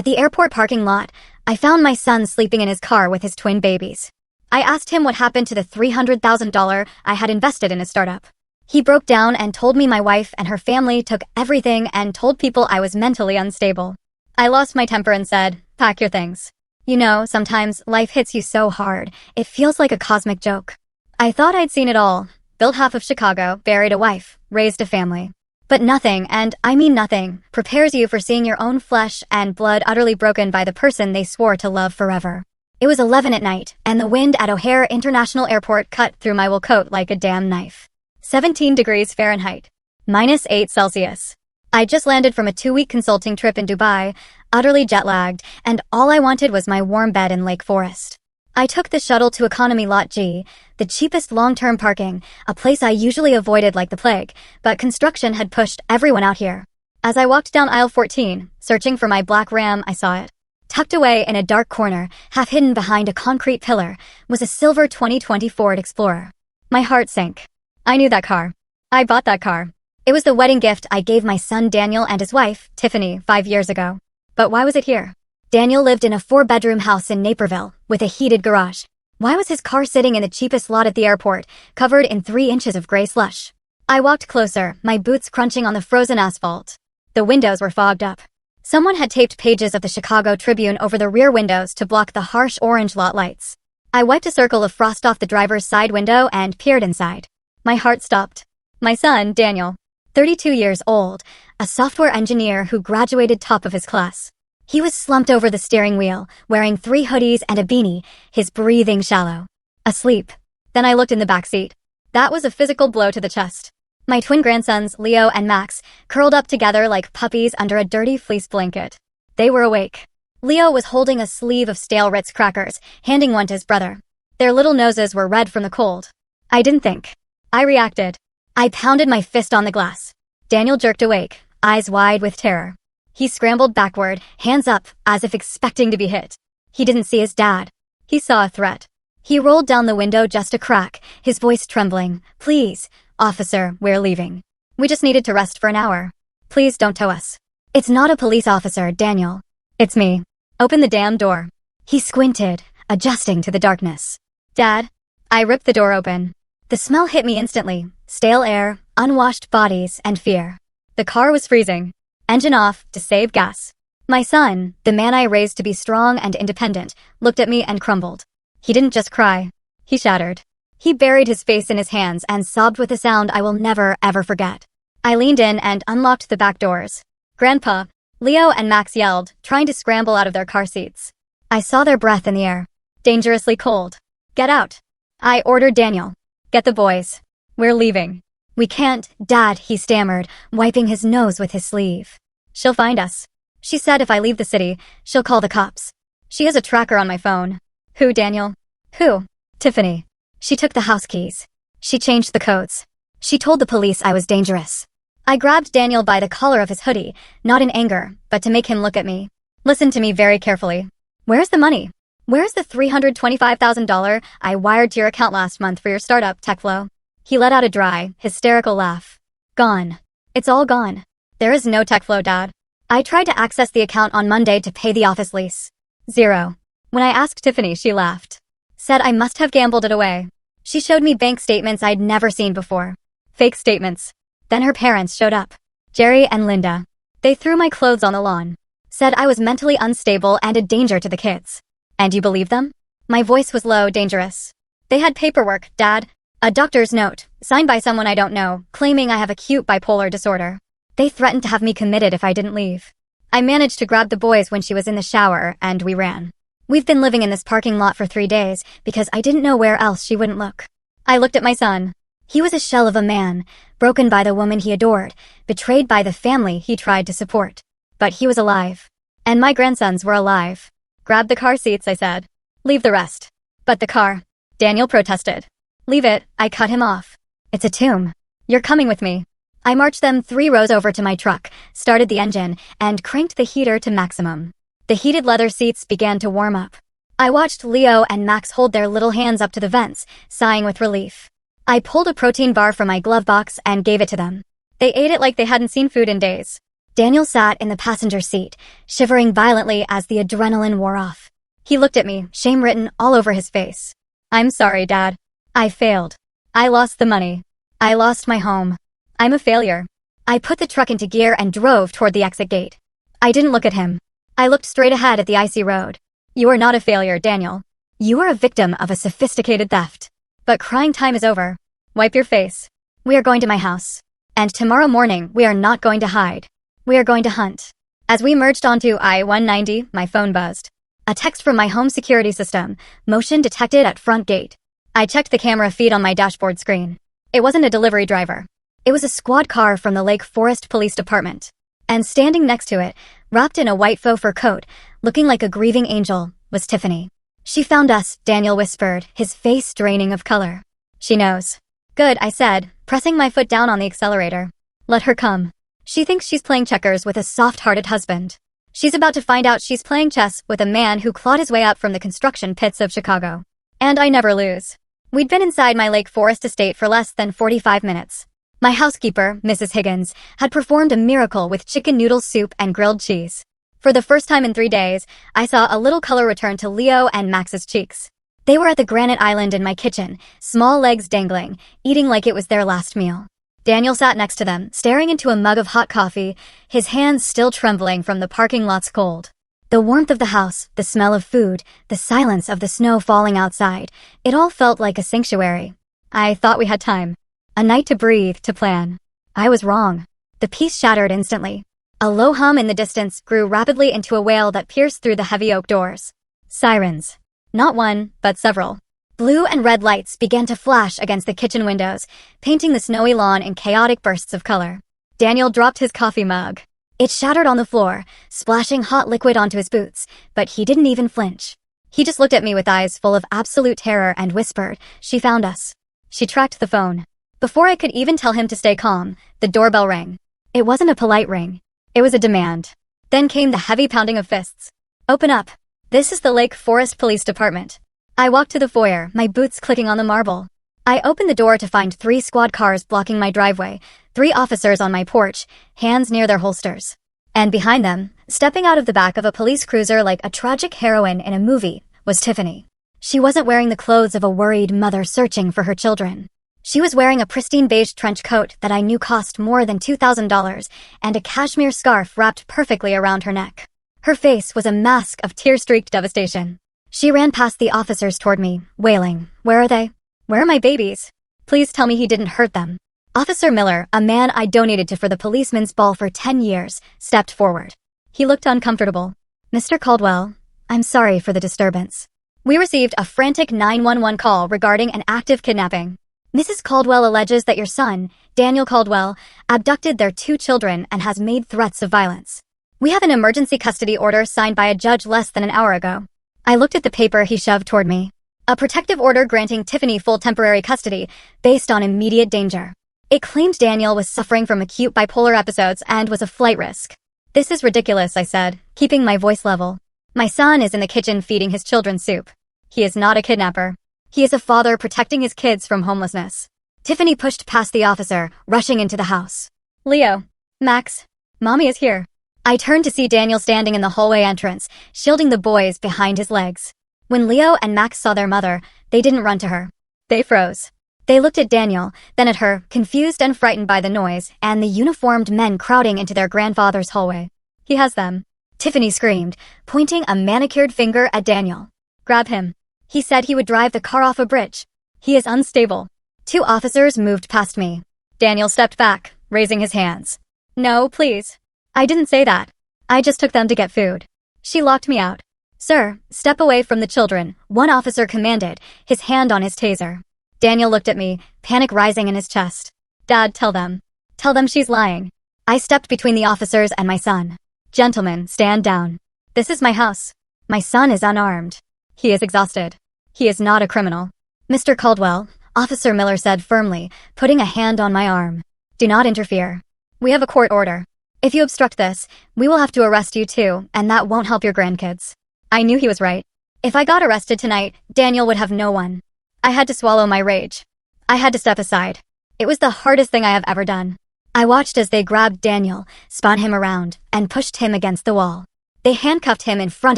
At the airport parking lot, I found my son sleeping in his car with his twin babies. I asked him what happened to the $300,000 I had invested in his startup. He broke down and told me my wife and her family took everything and told people I was mentally unstable. I lost my temper and said, "Pack your things." You know, sometimes life hits you so hard, it feels like a cosmic joke. I thought I'd seen it all. Built half of Chicago, buried a wife, raised a family. But nothing, and I mean nothing, prepares you for seeing your own flesh and blood utterly broken by the person they swore to love forever. It was 11 at night, and the wind at O'Hare International Airport cut through my wool coat like a damn knife. 17 degrees Fahrenheit. -8 Celsius. I just landed from a 2-week consulting trip in Dubai, utterly jet-lagged, and all I wanted was my warm bed in Lake Forest. I took the shuttle to Economy Lot G, the cheapest long-term parking, a place I usually avoided like the plague, but construction had pushed everyone out here. As I walked down aisle 14, searching for my black Ram, I saw it. Tucked away in a dark corner, half hidden behind a concrete pillar, was a silver 2020 Ford Explorer. My heart sank. I knew that car. I bought that car. It was the wedding gift I gave my son Daniel and his wife, Tiffany, 5 years ago. But why was it here? Daniel lived in a 4-bedroom house in Naperville, with a heated garage. Why was his car sitting in the cheapest lot at the airport, covered in 3 inches of gray slush? I walked closer, my boots crunching on the frozen asphalt. The windows were fogged up. Someone had taped pages of the Chicago Tribune over the rear windows to block the harsh orange lot lights. I wiped a circle of frost off the driver's side window and peered inside. My heart stopped. My son, Daniel, 32 years old, a software engineer who graduated top of his class. He was slumped over the steering wheel, wearing 3 hoodies and a beanie, his breathing shallow. Asleep. Then I looked in the back seat. That was a physical blow to the chest. My twin grandsons, Leo and Max, curled up together like puppies under a dirty fleece blanket. They were awake. Leo was holding a sleeve of stale Ritz crackers, handing one to his brother. Their little noses were red from the cold. I didn't think. I reacted. I pounded my fist on the glass. Daniel jerked awake, eyes wide with terror. He scrambled backward, hands up, as if expecting to be hit. He didn't see his dad. He saw a threat. He rolled down the window just a crack, his voice trembling. "Please, officer, we're leaving. We just needed to rest for an hour. Please don't tow us." "It's not a police officer, Daniel. It's me. Open the damn door." He squinted, adjusting to the darkness. "Dad?" I ripped the door open. The smell hit me instantly. Stale air, unwashed bodies, and fear. The car was freezing. Engine off, to save gas. My son, the man I raised to be strong and independent, looked at me and crumbled. He didn't just cry. He shattered. He buried his face in his hands and sobbed with a sound I will never, ever forget. I leaned in and unlocked the back doors. Grandpa, Leo and Max yelled, trying to scramble out of their car seats. I saw their breath in the air. Dangerously cold. "Get out." I ordered Daniel. "Get the boys. We're leaving." "We can't, Dad," he stammered, wiping his nose with his sleeve. "She'll find us. She said if I leave the city, she'll call the cops. She has a tracker on my phone." "Who, Daniel?" "Who?" "Tiffany. She took the house keys. She changed the codes. She told the police I was dangerous." I grabbed Daniel by the collar of his hoodie, not in anger, but to make him look at me. "Listen to me very carefully. Where's the money? Where's the $325,000 I wired to your account last month for your startup, TechFlow?" He let out a dry, hysterical laugh. "Gone. It's all gone. There is no TechFlow, Dad. I tried to access the account on Monday to pay the office lease. Zero." When I asked Tiffany, she laughed. Said I must have gambled it away. She showed me bank statements I'd never seen before. Fake statements. Then her parents showed up. Jerry and Linda. They threw my clothes on the lawn. Said I was mentally unstable and a danger to the kids. "And you believe them?" My voice was low, dangerous. "They had paperwork, Dad. A doctor's note, signed by someone I don't know, claiming I have acute bipolar disorder. They threatened to have me committed if I didn't leave. I managed to grab the boys when she was in the shower, and we ran. We've been living in this parking lot for 3 days, because I didn't know where else she wouldn't look." I looked at my son. He was a shell of a man, broken by the woman he adored, betrayed by the family he tried to support. But he was alive. And my grandsons were alive. "Grab the car seats," I said. "Leave the rest." "But the car." Daniel protested. "Leave it," I cut him off. "It's a tomb. You're coming with me." I marched them 3 rows over to my truck, started the engine, and cranked the heater to maximum. The heated leather seats began to warm up. I watched Leo and Max hold their little hands up to the vents, sighing with relief. I pulled a protein bar from my glove box and gave it to them. They ate it like they hadn't seen food in days. Daniel sat in the passenger seat, shivering violently as the adrenaline wore off. He looked at me, shame written all over his face. I'm sorry, Dad. I failed. I lost the money. I lost my home. I'm a failure. I put the truck into gear and drove toward the exit gate. I didn't look at him. I looked straight ahead at the icy road. You are not a failure, Daniel. You are a victim of a sophisticated theft. But crying time is over. Wipe your face. We are going to my house. And tomorrow morning, we are not going to hide. We are going to hunt. As we merged onto I-190, my phone buzzed. A text from my home security system. Motion detected at front gate. I checked the camera feed on my dashboard screen. It wasn't a delivery driver. It was a squad car from the Lake Forest Police Department. And standing next to it, wrapped in a white faux fur coat, looking like a grieving angel, was Tiffany. She found us, Daniel whispered, his face draining of color. She knows. Good, I said, pressing my foot down on the accelerator. Let her come. She thinks she's playing checkers with a soft-hearted husband. She's about to find out she's playing chess with a man who clawed his way up from the construction pits of Chicago. And I never lose. We'd been inside my Lake Forest estate for less than 45 minutes. My housekeeper, Mrs. Higgins, had performed a miracle with chicken noodle soup and grilled cheese. For the first time in 3 days, I saw a little color return to Leo and Max's cheeks. They were at the granite island in my kitchen, small legs dangling, eating like it was their last meal. Daniel sat next to them, staring into a mug of hot coffee, his hands still trembling from the parking lot's cold. The warmth of the house, the smell of food, the silence of the snow falling outside, it all felt like a sanctuary. I thought we had time. A night to breathe, to plan. I was wrong. The peace shattered instantly. A low hum in the distance grew rapidly into a wail that pierced through the heavy oak doors. Sirens. Not one, but several. Blue and red lights began to flash against the kitchen windows, painting the snowy lawn in chaotic bursts of color. Daniel dropped his coffee mug. It shattered on the floor, splashing hot liquid onto his boots, but he didn't even flinch. He just looked at me with eyes full of absolute terror and whispered, "She found us." She tracked the phone. Before I could even tell him to stay calm, the doorbell rang. It wasn't a polite ring. It was a demand. Then came the heavy pounding of fists. "Open up. This is the Lake Forest Police Department." I walked to the foyer, my boots clicking on the marble. I opened the door to find 3 squad cars blocking my driveway, 3 officers on my porch, hands near their holsters. And behind them, stepping out of the back of a police cruiser like a tragic heroine in a movie, was Tiffany. She wasn't wearing the clothes of a worried mother searching for her children. She was wearing a pristine beige trench coat that I knew cost more than $2,000 and a cashmere scarf wrapped perfectly around her neck. Her face was a mask of tear-streaked devastation. She ran past the officers toward me, wailing, "Where are they? Where are my babies? Please tell me he didn't hurt them." Officer Miller, a man I donated to for the policeman's ball for 10 years, stepped forward. He looked uncomfortable. "Mr. Caldwell, I'm sorry for the disturbance. We received a frantic 911 call regarding an active kidnapping. Mrs. Caldwell alleges that your son, Daniel Caldwell, abducted their 2 children and has made threats of violence. We have an emergency custody order signed by a judge less than an hour ago." I looked at the paper he shoved toward me. A protective order granting Tiffany full temporary custody based on immediate danger. It claimed Daniel was suffering from acute bipolar episodes and was a flight risk. "This is ridiculous," I said, keeping my voice level. "My son is in the kitchen feeding his children soup. He is not a kidnapper. He is a father protecting his kids from homelessness." Tiffany pushed past the officer, rushing into the house. "Leo. Max. Mommy is here." I turned to see Daniel standing in the hallway entrance, shielding the boys behind his legs. When Leo and Max saw their mother, they didn't run to her. They froze. They looked at Daniel, then at her, confused and frightened by the noise and the uniformed men crowding into their grandfather's hallway. "He has them," Tiffany screamed, pointing a manicured finger at Daniel. "Grab him. He said he would drive the car off a bridge. He is unstable." 2 officers moved past me. Daniel stepped back, raising his hands. "No, please. I didn't say that. I just took them to get food." She locked me out. "Sir, step away from the children," one officer commanded, his hand on his taser. Daniel looked at me, panic rising in his chest. "Dad, tell them. Tell them she's lying." I stepped between the officers and my son. "Gentlemen, stand down. This is my house. My son is unarmed. He is exhausted. He is not a criminal." "Mr. Caldwell," Officer Miller said firmly, putting a hand on my arm. "Do not interfere. We have a court order. If you obstruct this, we will have to arrest you too, and that won't help your grandkids." I knew he was right. If I got arrested tonight, Daniel would have no one. I had to swallow my rage. I had to step aside. It was the hardest thing I have ever done. I watched as they grabbed Daniel, spun him around, and pushed him against the wall. They handcuffed him in front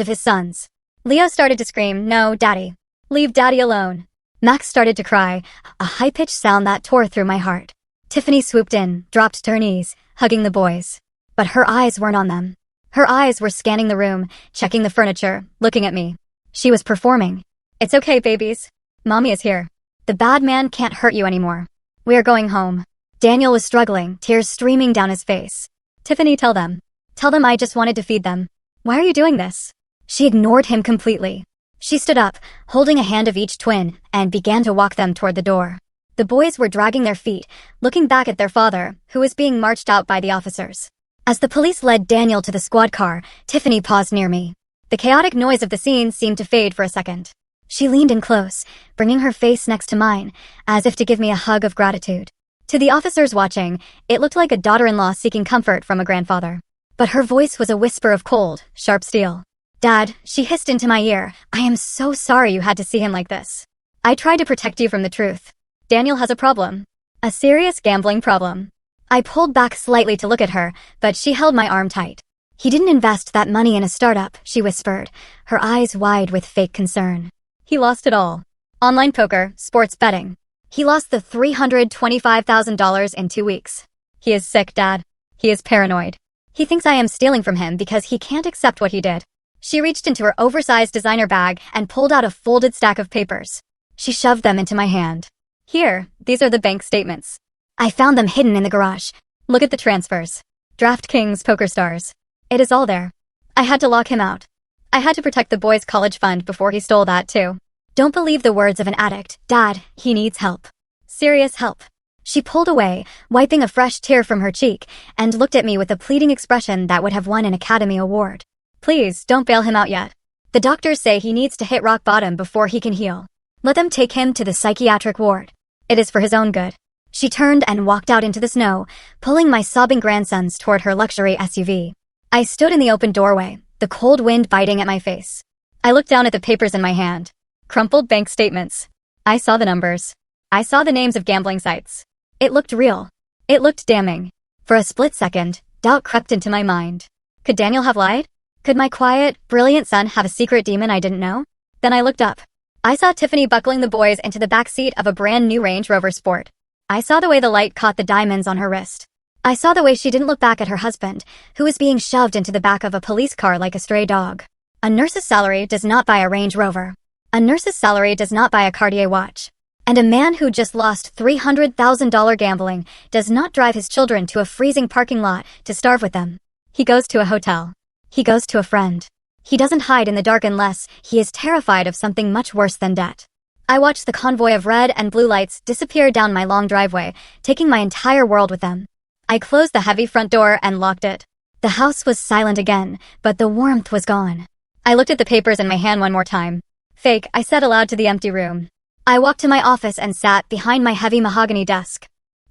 of his sons. Leo started to scream, "No, Daddy. Leave Daddy alone." Max started to cry, a high-pitched sound that tore through my heart. Tiffany swooped in, dropped to her knees, hugging the boys. But her eyes weren't on them. Her eyes were scanning the room, checking the furniture, looking at me. She was performing. "It's okay, babies. Mommy is here. The bad man can't hurt you anymore. We are going home." Daniel was struggling, tears streaming down his face. "Tiffany, tell them. Tell them I just wanted to feed them. Why are you doing this?" She ignored him completely. She stood up, holding a hand of each twin, and began to walk them toward the door. The boys were dragging their feet, looking back at their father, who was being marched out by the officers. As the police led Daniel to the squad car, Tiffany paused near me. The chaotic noise of the scene seemed to fade for a second. She leaned in close, bringing her face next to mine, as if to give me a hug of gratitude. To the officers watching, it looked like a daughter-in-law seeking comfort from a grandfather. But her voice was a whisper of cold, sharp steel. "Dad," she hissed into my ear, "I am so sorry you had to see him like this. I tried to protect you from the truth. Daniel has a problem. A serious gambling problem." I pulled back slightly to look at her, but she held my arm tight. "He didn't invest that money in a startup," she whispered, her eyes wide with fake concern. "He lost it all. Online poker, sports betting. He lost the $325,000 in 2 weeks. He is sick, Dad. He is paranoid. He thinks I am stealing from him because he can't accept what he did." She reached into her oversized designer bag and pulled out a folded stack of papers. She shoved them into my hand. "Here, these are the bank statements. I found them hidden in the garage. Look at the transfers. DraftKings Poker Stars. It is all there. I had to lock him out. I had to protect the boys' college fund before he stole that too. Don't believe the words of an addict, Dad. He needs help. Serious help." She pulled away, wiping a fresh tear from her cheek, and looked at me with a pleading expression that would have won an Academy Award. "Please, don't bail him out yet. The doctors say he needs to hit rock bottom before he can heal. Let them take him to the psychiatric ward. It is for his own good." She turned and walked out into the snow, pulling my sobbing grandsons toward her luxury SUV. I stood in the open doorway, the cold wind biting at my face. I looked down at the papers in my hand. Crumpled bank statements. I saw the numbers. I saw the names of gambling sites. It looked real. It looked damning. For a split second, doubt crept into my mind. Could Daniel have lied? Could my quiet, brilliant son have a secret demon I didn't know? Then I looked up. I saw Tiffany buckling the boys into the back seat of a brand new Range Rover Sport. I saw the way the light caught the diamonds on her wrist. I saw the way she didn't look back at her husband, who was being shoved into the back of a police car like a stray dog. A nurse's salary does not buy a Range Rover. A nurse's salary does not buy a Cartier watch. And a man who just lost $300,000 gambling does not drive his children to a freezing parking lot to starve with them. He goes to a hotel. He goes to a friend. He doesn't hide in the dark unless he is terrified of something much worse than debt. I watched the convoy of red and blue lights disappear down my long driveway, taking my entire world with them. I closed the heavy front door and locked it. The house was silent again, but the warmth was gone. I looked at the papers in my hand one more time. "Fake," I said aloud to the empty room. I walked to my office and sat behind my heavy mahogany desk.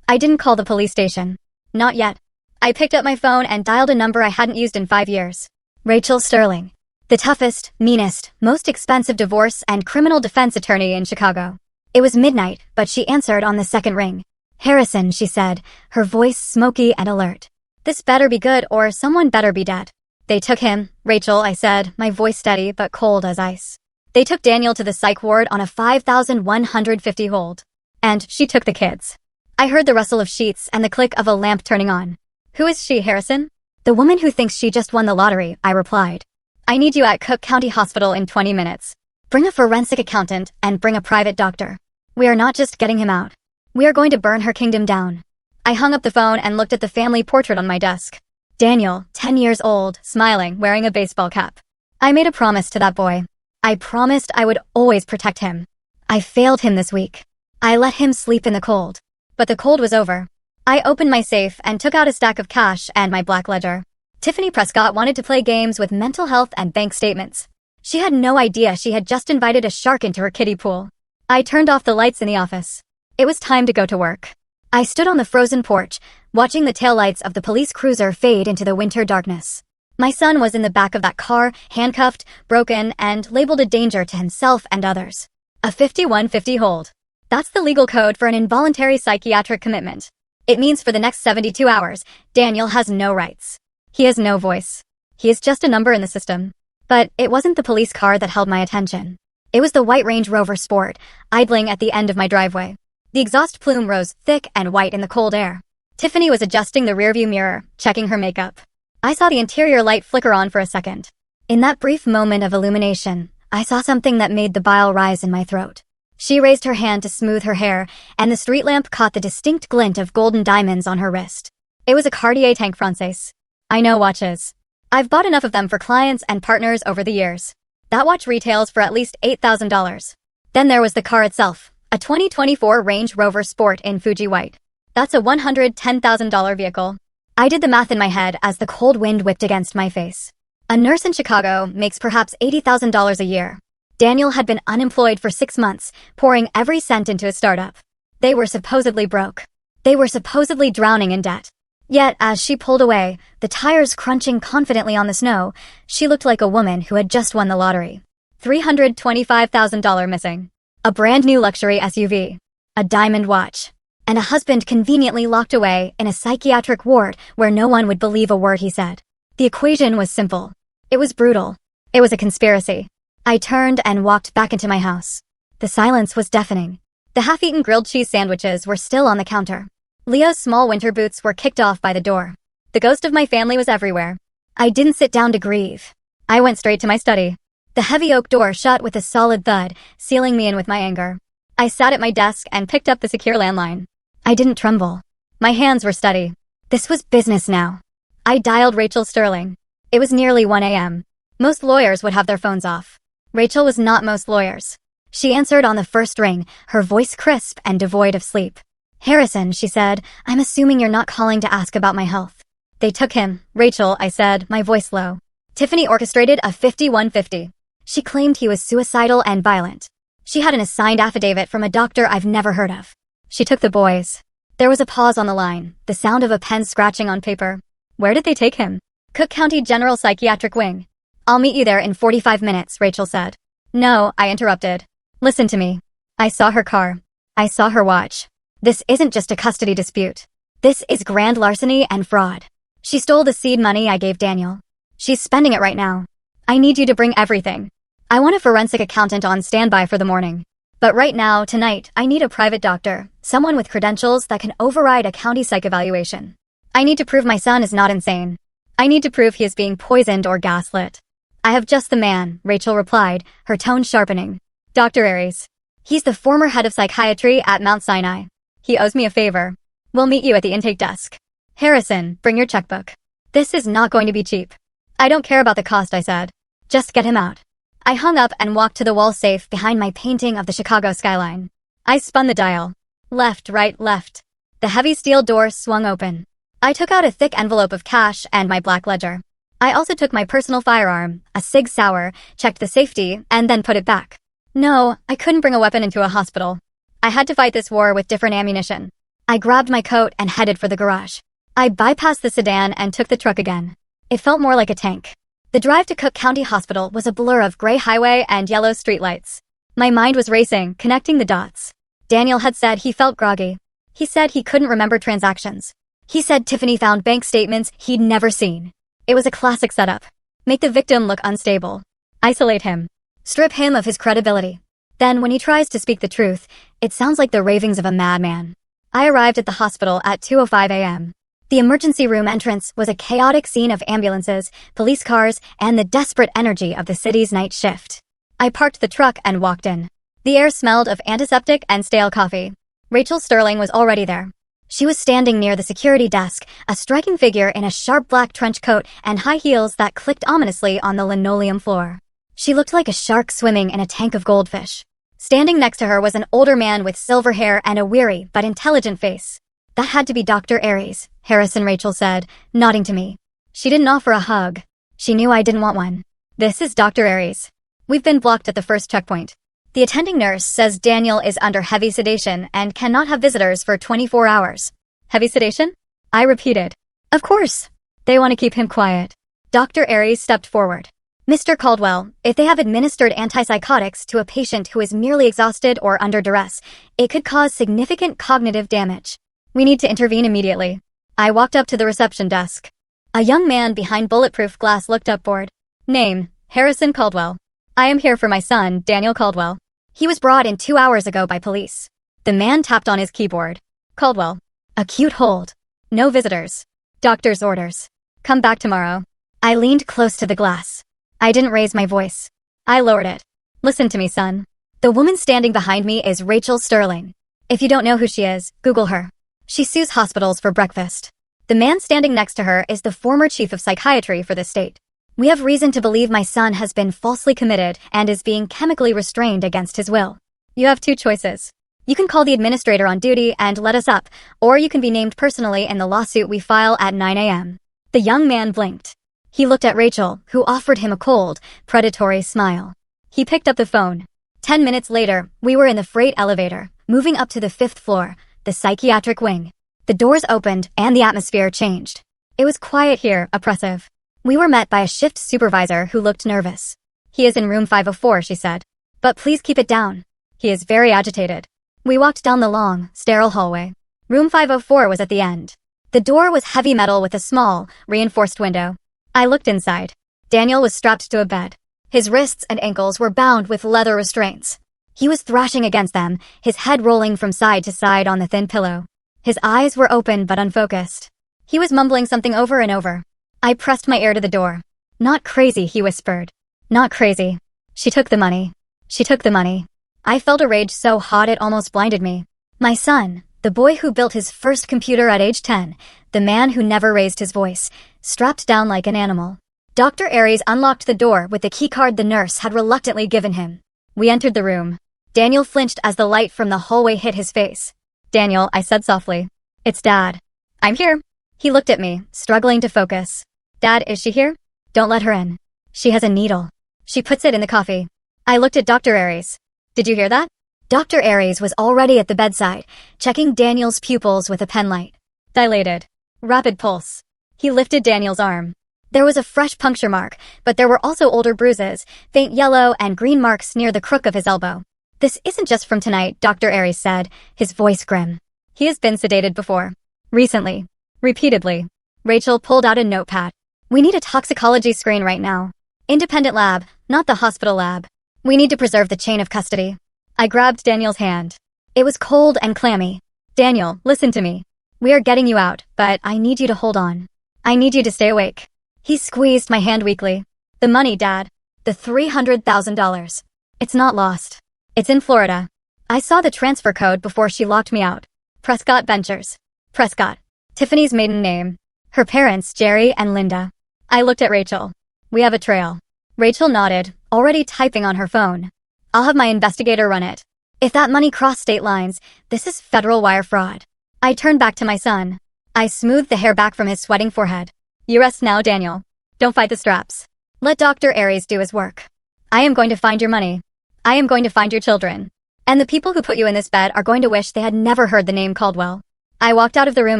I didn't call the police station. Not yet. I picked up my phone and dialed a number I hadn't used in 5 years. Rachel Sterling. The toughest, meanest, most expensive divorce and criminal defense attorney in Chicago. It was midnight, but she answered on the second ring. "Harrison," she said, her voice smoky and alert. "This better be good or someone better be dead." "They took him, Rachel," I said, my voice steady but cold as ice. "They took Daniel to the psych ward on a 5,150 hold. And she took the kids." I heard the rustle of sheets and the click of a lamp turning on. "Who is she, Harrison?" "The woman who thinks she just won the lottery," I replied. "I need you at Cook County Hospital in 20 minutes. Bring a forensic accountant and bring a private doctor. We are not just getting him out. We are going to burn her kingdom down." I hung up the phone and looked at the family portrait on my desk. Daniel, 10 years old, smiling, wearing a baseball cap. I made a promise to that boy. I promised I would always protect him. I failed him this week. I let him sleep in the cold. But the cold was over. I opened my safe and took out a stack of cash and my black ledger. Tiffany Prescott wanted to play games with mental health and bank statements. She had no idea she had just invited a shark into her kiddie pool. I turned off the lights in the office. It was time to go to work. I stood on the frozen porch, watching the taillights of the police cruiser fade into the winter darkness. My son was in the back of that car, handcuffed, broken, and labeled a danger to himself and others. A 5150 hold. That's the legal code for an involuntary psychiatric commitment. It means for the next 72 hours, Daniel has no rights. He has no voice. He is just a number in the system. But it wasn't the police car that held my attention. It was the white Range Rover Sport, idling at the end of my driveway. The exhaust plume rose thick and white in the cold air. Tiffany was adjusting the rearview mirror, checking her makeup. I saw the interior light flicker on for a second. In that brief moment of illumination, I saw something that made the bile rise in my throat. She raised her hand to smooth her hair, and the street lamp caught the distinct glint of golden diamonds on her wrist. It was a Cartier Tank Française. I know watches. I've bought enough of them for clients and partners over the years. That watch retails for at least $8,000. Then there was the car itself, a 2024 Range Rover Sport in Fuji White. That's a $110,000 vehicle. I did the math in my head as the cold wind whipped against my face. A nurse in Chicago makes perhaps $80,000 a year. Daniel had been unemployed for 6 months, pouring every cent into his startup. They were supposedly broke. They were supposedly drowning in debt. Yet, as she pulled away, the tires crunching confidently on the snow, she looked like a woman who had just won the lottery. $325,000 missing. A brand new luxury SUV. A diamond watch. And a husband conveniently locked away in a psychiatric ward where no one would believe a word he said. The equation was simple. It was brutal. It was a conspiracy. I turned and walked back into my house. The silence was deafening. The half-eaten grilled cheese sandwiches were still on the counter. Leo's small winter boots were kicked off by the door. The ghost of my family was everywhere. I didn't sit down to grieve. I went straight to my study. The heavy oak door shut with a solid thud, sealing me in with my anger. I sat at my desk and picked up the secure landline. I didn't tremble. My hands were steady. This was business now. I dialed Rachel Sterling. It was nearly 1 a.m. Most lawyers would have their phones off. Rachel was not most lawyers. She answered on the first ring, her voice crisp and devoid of sleep. "Harrison," she said, "I'm assuming you're not calling to ask about my health." "They took him." "Rachel," I said, my voice low. "Tiffany orchestrated a 5150. She claimed he was suicidal and violent. She had an assigned affidavit from a doctor I've never heard of. She took the boys." There was a pause on the line, the sound of a pen scratching on paper. "Where did they take him?" "Cook County General Psychiatric Wing." "I'll meet you there in 45 minutes, Rachel said. "No," I interrupted. "Listen to me. I saw her car. I saw her watch. This isn't just a custody dispute. This is grand larceny and fraud. She stole the seed money I gave Daniel. She's spending it right now. I need you to bring everything. I want a forensic accountant on standby for the morning. But right now, tonight, I need a private doctor, someone with credentials that can override a county psych evaluation. I need to prove my son is not insane. I need to prove he is being poisoned or gaslit." "I have just the man," Rachel replied, her tone sharpening. "Dr. Aries. He's the former head of psychiatry at Mount Sinai. He owes me a favor. We'll meet you at the intake desk. Harrison, bring your checkbook. This is not going to be cheap." "I don't care about the cost," I said. "Just get him out." I hung up and walked to the wall safe behind my painting of the Chicago skyline. I spun the dial. Left, right, left. The heavy steel door swung open. I took out a thick envelope of cash and my black ledger. I also took my personal firearm, a Sig Sauer, checked the safety, and then put it back. No, I couldn't bring a weapon into a hospital. I had to fight this war with different ammunition. I grabbed my coat and headed for the garage. I bypassed the sedan and took the truck again. It felt more like a tank. The drive to Cook County Hospital was a blur of gray highway and yellow streetlights. My mind was racing, connecting the dots. Daniel had said he felt groggy. He said he couldn't remember transactions. He said Tiffany found bank statements he'd never seen. It was a classic setup. Make the victim look unstable. Isolate him. Strip him of his credibility. Then, when he tries to speak the truth, it sounds like the ravings of a madman. I arrived at the hospital at 2:05 a.m. The emergency room entrance was a chaotic scene of ambulances, police cars, and the desperate energy of the city's night shift. I parked the truck and walked in. The air smelled of antiseptic and stale coffee. Rachel Sterling was already there. She was standing near the security desk, a striking figure in a sharp black trench coat and high heels that clicked ominously on the linoleum floor. She looked like a shark swimming in a tank of goldfish. Standing next to her was an older man with silver hair and a weary but intelligent face. "That had to be Dr. Aries," Harrison, Rachel said, nodding to me. She didn't offer a hug. She knew I didn't want one. "This is Dr. Aries. We've been blocked at the first checkpoint. The attending nurse says Daniel is under heavy sedation and cannot have visitors for 24 hours. "Heavy sedation?" I repeated. "Of course. They want to keep him quiet." Dr. Aries stepped forward. "Mr. Caldwell, if they have administered antipsychotics to a patient who is merely exhausted or under duress, it could cause significant cognitive damage. We need to intervene immediately. I walked up to the reception desk. A young man behind bulletproof glass looked up bored. Name, Harrison Caldwell. I am here for my son, Daniel Caldwell. He was brought in 2 hours ago by police. The man tapped on his keyboard. Caldwell. Acute hold. No visitors. Doctor's orders. Come back tomorrow. I leaned close to the glass. I didn't raise my voice. I lowered it. Listen to me, son. The woman standing behind me is Rachel Sterling. If you don't know who she is, Google her. She sues hospitals for breakfast. The man standing next to her is the former chief of psychiatry for the state. We have reason to believe my son has been falsely committed and is being chemically restrained against his will. You have 2 choices. You can call the administrator on duty and let us up, or you can be named personally in the lawsuit we file at 9 a.m. The young man blinked. He looked at Rachel, who offered him a cold, predatory smile. He picked up the phone. 10 minutes later, we were in the freight elevator, moving up to the 5th floor, the psychiatric wing. The doors opened and the atmosphere changed. It was quiet here, oppressive. We were met by a shift supervisor who looked nervous. He is in room 504, she said. But please keep it down. He is very agitated. We walked down the long, sterile hallway. Room 504 was at the end. The door was heavy metal with a small, reinforced window. I looked inside. Daniel was strapped to a bed. His wrists and ankles were bound with leather restraints. He was thrashing against them, his head rolling from side to side on the thin pillow. His eyes were open but unfocused. He was mumbling something over and over. I pressed my ear to the door. Not crazy, he whispered. Not crazy. She took the money. She took the money. I felt a rage so hot it almost blinded me. My son, the boy who built his first computer at age 10, the man who never raised his voice, strapped down like an animal. Dr. Aries unlocked the door with the keycard the nurse had reluctantly given him. We entered the room. Daniel flinched as the light from the hallway hit his face. Daniel, I said softly. It's Dad. I'm here. He looked at me, struggling to focus. Dad, is she here? Don't let her in. She has a needle. She puts it in the coffee. I looked at Dr. Aries. Did you hear that? Dr. Aries was already at the bedside, checking Daniel's pupils with a pen light. Dilated. Rapid pulse. He lifted Daniel's arm. There was a fresh puncture mark, but there were also older bruises, faint yellow and green marks near the crook of his elbow. This isn't just from tonight, Dr. Aries said, his voice grim. He has been sedated before. Recently. Repeatedly. Rachel pulled out a notepad. We need a toxicology screen right now. Independent lab, not the hospital lab. We need to preserve the chain of custody. I grabbed Daniel's hand. It was cold and clammy. Daniel, listen to me. We are getting you out, but I need you to hold on. I need you to stay awake. He squeezed my hand weakly. The money, Dad. The $300,000. It's not lost. It's in Florida. I saw the transfer code before she locked me out. Prescott Ventures. Prescott. Tiffany's maiden name. Her parents, Jerry and Linda. I looked at Rachel. We have a trail. Rachel nodded, already typing on her phone. I'll have my investigator run it. If that money crossed state lines, this is federal wire fraud. I turned back to my son. I smoothed the hair back from his sweating forehead. You rest now, Daniel. Don't fight the straps. Let Dr. Aries do his work. I am going to find your money. I am going to find your children. And the people who put you in this bed are going to wish they had never heard the name Caldwell. I walked out of the room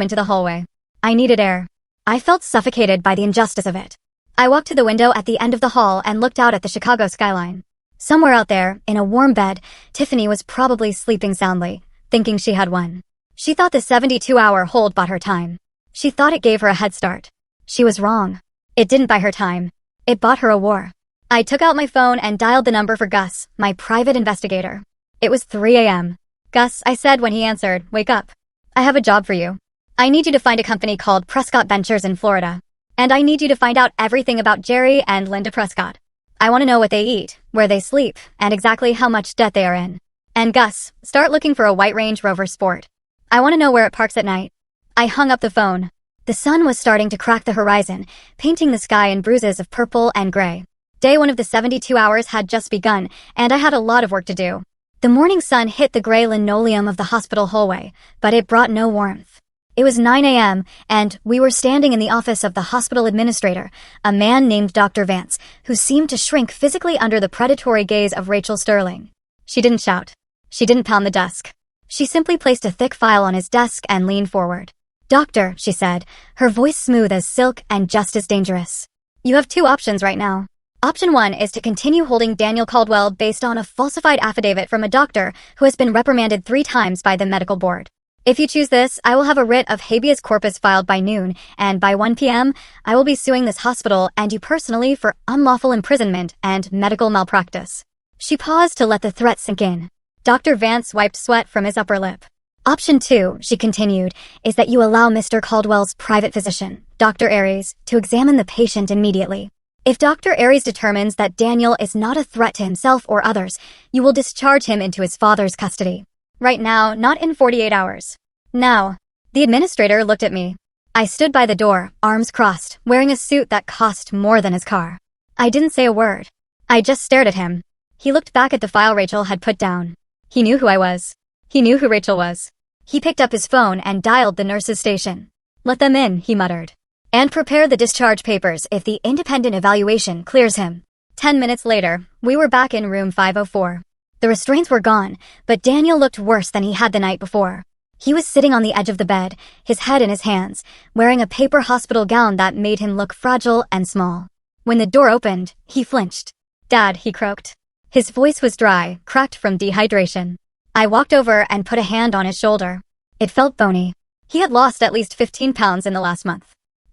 into the hallway. I needed air. I felt suffocated by the injustice of it. I walked to the window at the end of the hall and looked out at the Chicago skyline. Somewhere out there, in a warm bed, Tiffany was probably sleeping soundly, thinking she had won. She thought the 72-hour hold bought her time. She thought it gave her a head start. She was wrong. It didn't buy her time. It bought her a war. I took out my phone and dialed the number for Gus, my private investigator. It was 3 a.m. Gus, I said when he answered, wake up. I have a job for you. I need you to find a company called Prescott Ventures in Florida. And I need you to find out everything about Jerry and Linda Prescott. I want to know what they eat, where they sleep, and exactly how much debt they are in. And Gus, start looking for a white Range Rover Sport. I want to know where it parks at night. I hung up the phone. The sun was starting to crack the horizon, painting the sky in bruises of purple and gray. Day 1 of the 72 hours had just begun, and I had a lot of work to do. The morning sun hit the gray linoleum of the hospital hallway, but it brought no warmth. It was 9 a.m., and we were standing in the office of the hospital administrator, a man named Dr. Vance, who seemed to shrink physically under the predatory gaze of Rachel Sterling. She didn't shout. She didn't pound the desk. She simply placed a thick file on his desk and leaned forward. Doctor, she said, her voice smooth as silk and just as dangerous. You have 2 options right now. Option 1 is to continue holding Daniel Caldwell based on a falsified affidavit from a doctor who has been reprimanded 3 times by the medical board. If you choose this, I will have a writ of habeas corpus filed by noon, and by 1 p.m., I will be suing this hospital and you personally for unlawful imprisonment and medical malpractice. She paused to let the threat sink in. Dr. Vance wiped sweat from his upper lip. Option 2, she continued, is that you allow Mr. Caldwell's private physician, Dr. Aries, to examine the patient immediately. If Dr. Aries determines that Daniel is not a threat to himself or others, you will discharge him into his father's custody. Right now, not in 48 hours. Now. The administrator looked at me. I stood by the door, arms crossed, wearing a suit that cost more than his car. I didn't say a word. I just stared at him. He looked back at the file Rachel had put down. He knew who I was. He knew who Rachel was. He picked up his phone and dialed the nurse's station. Let them in, he muttered. And prepare the discharge papers if the independent evaluation clears him. 10 minutes later, we were back in room 504. The restraints were gone, but Daniel looked worse than he had the night before. He was sitting on the edge of the bed, his head in his hands, wearing a paper hospital gown that made him look fragile and small. When the door opened, he flinched. "Dad," he croaked. His voice was dry, cracked from dehydration. I walked over and put a hand on his shoulder. It felt bony. He had lost at least 15 pounds in the last month.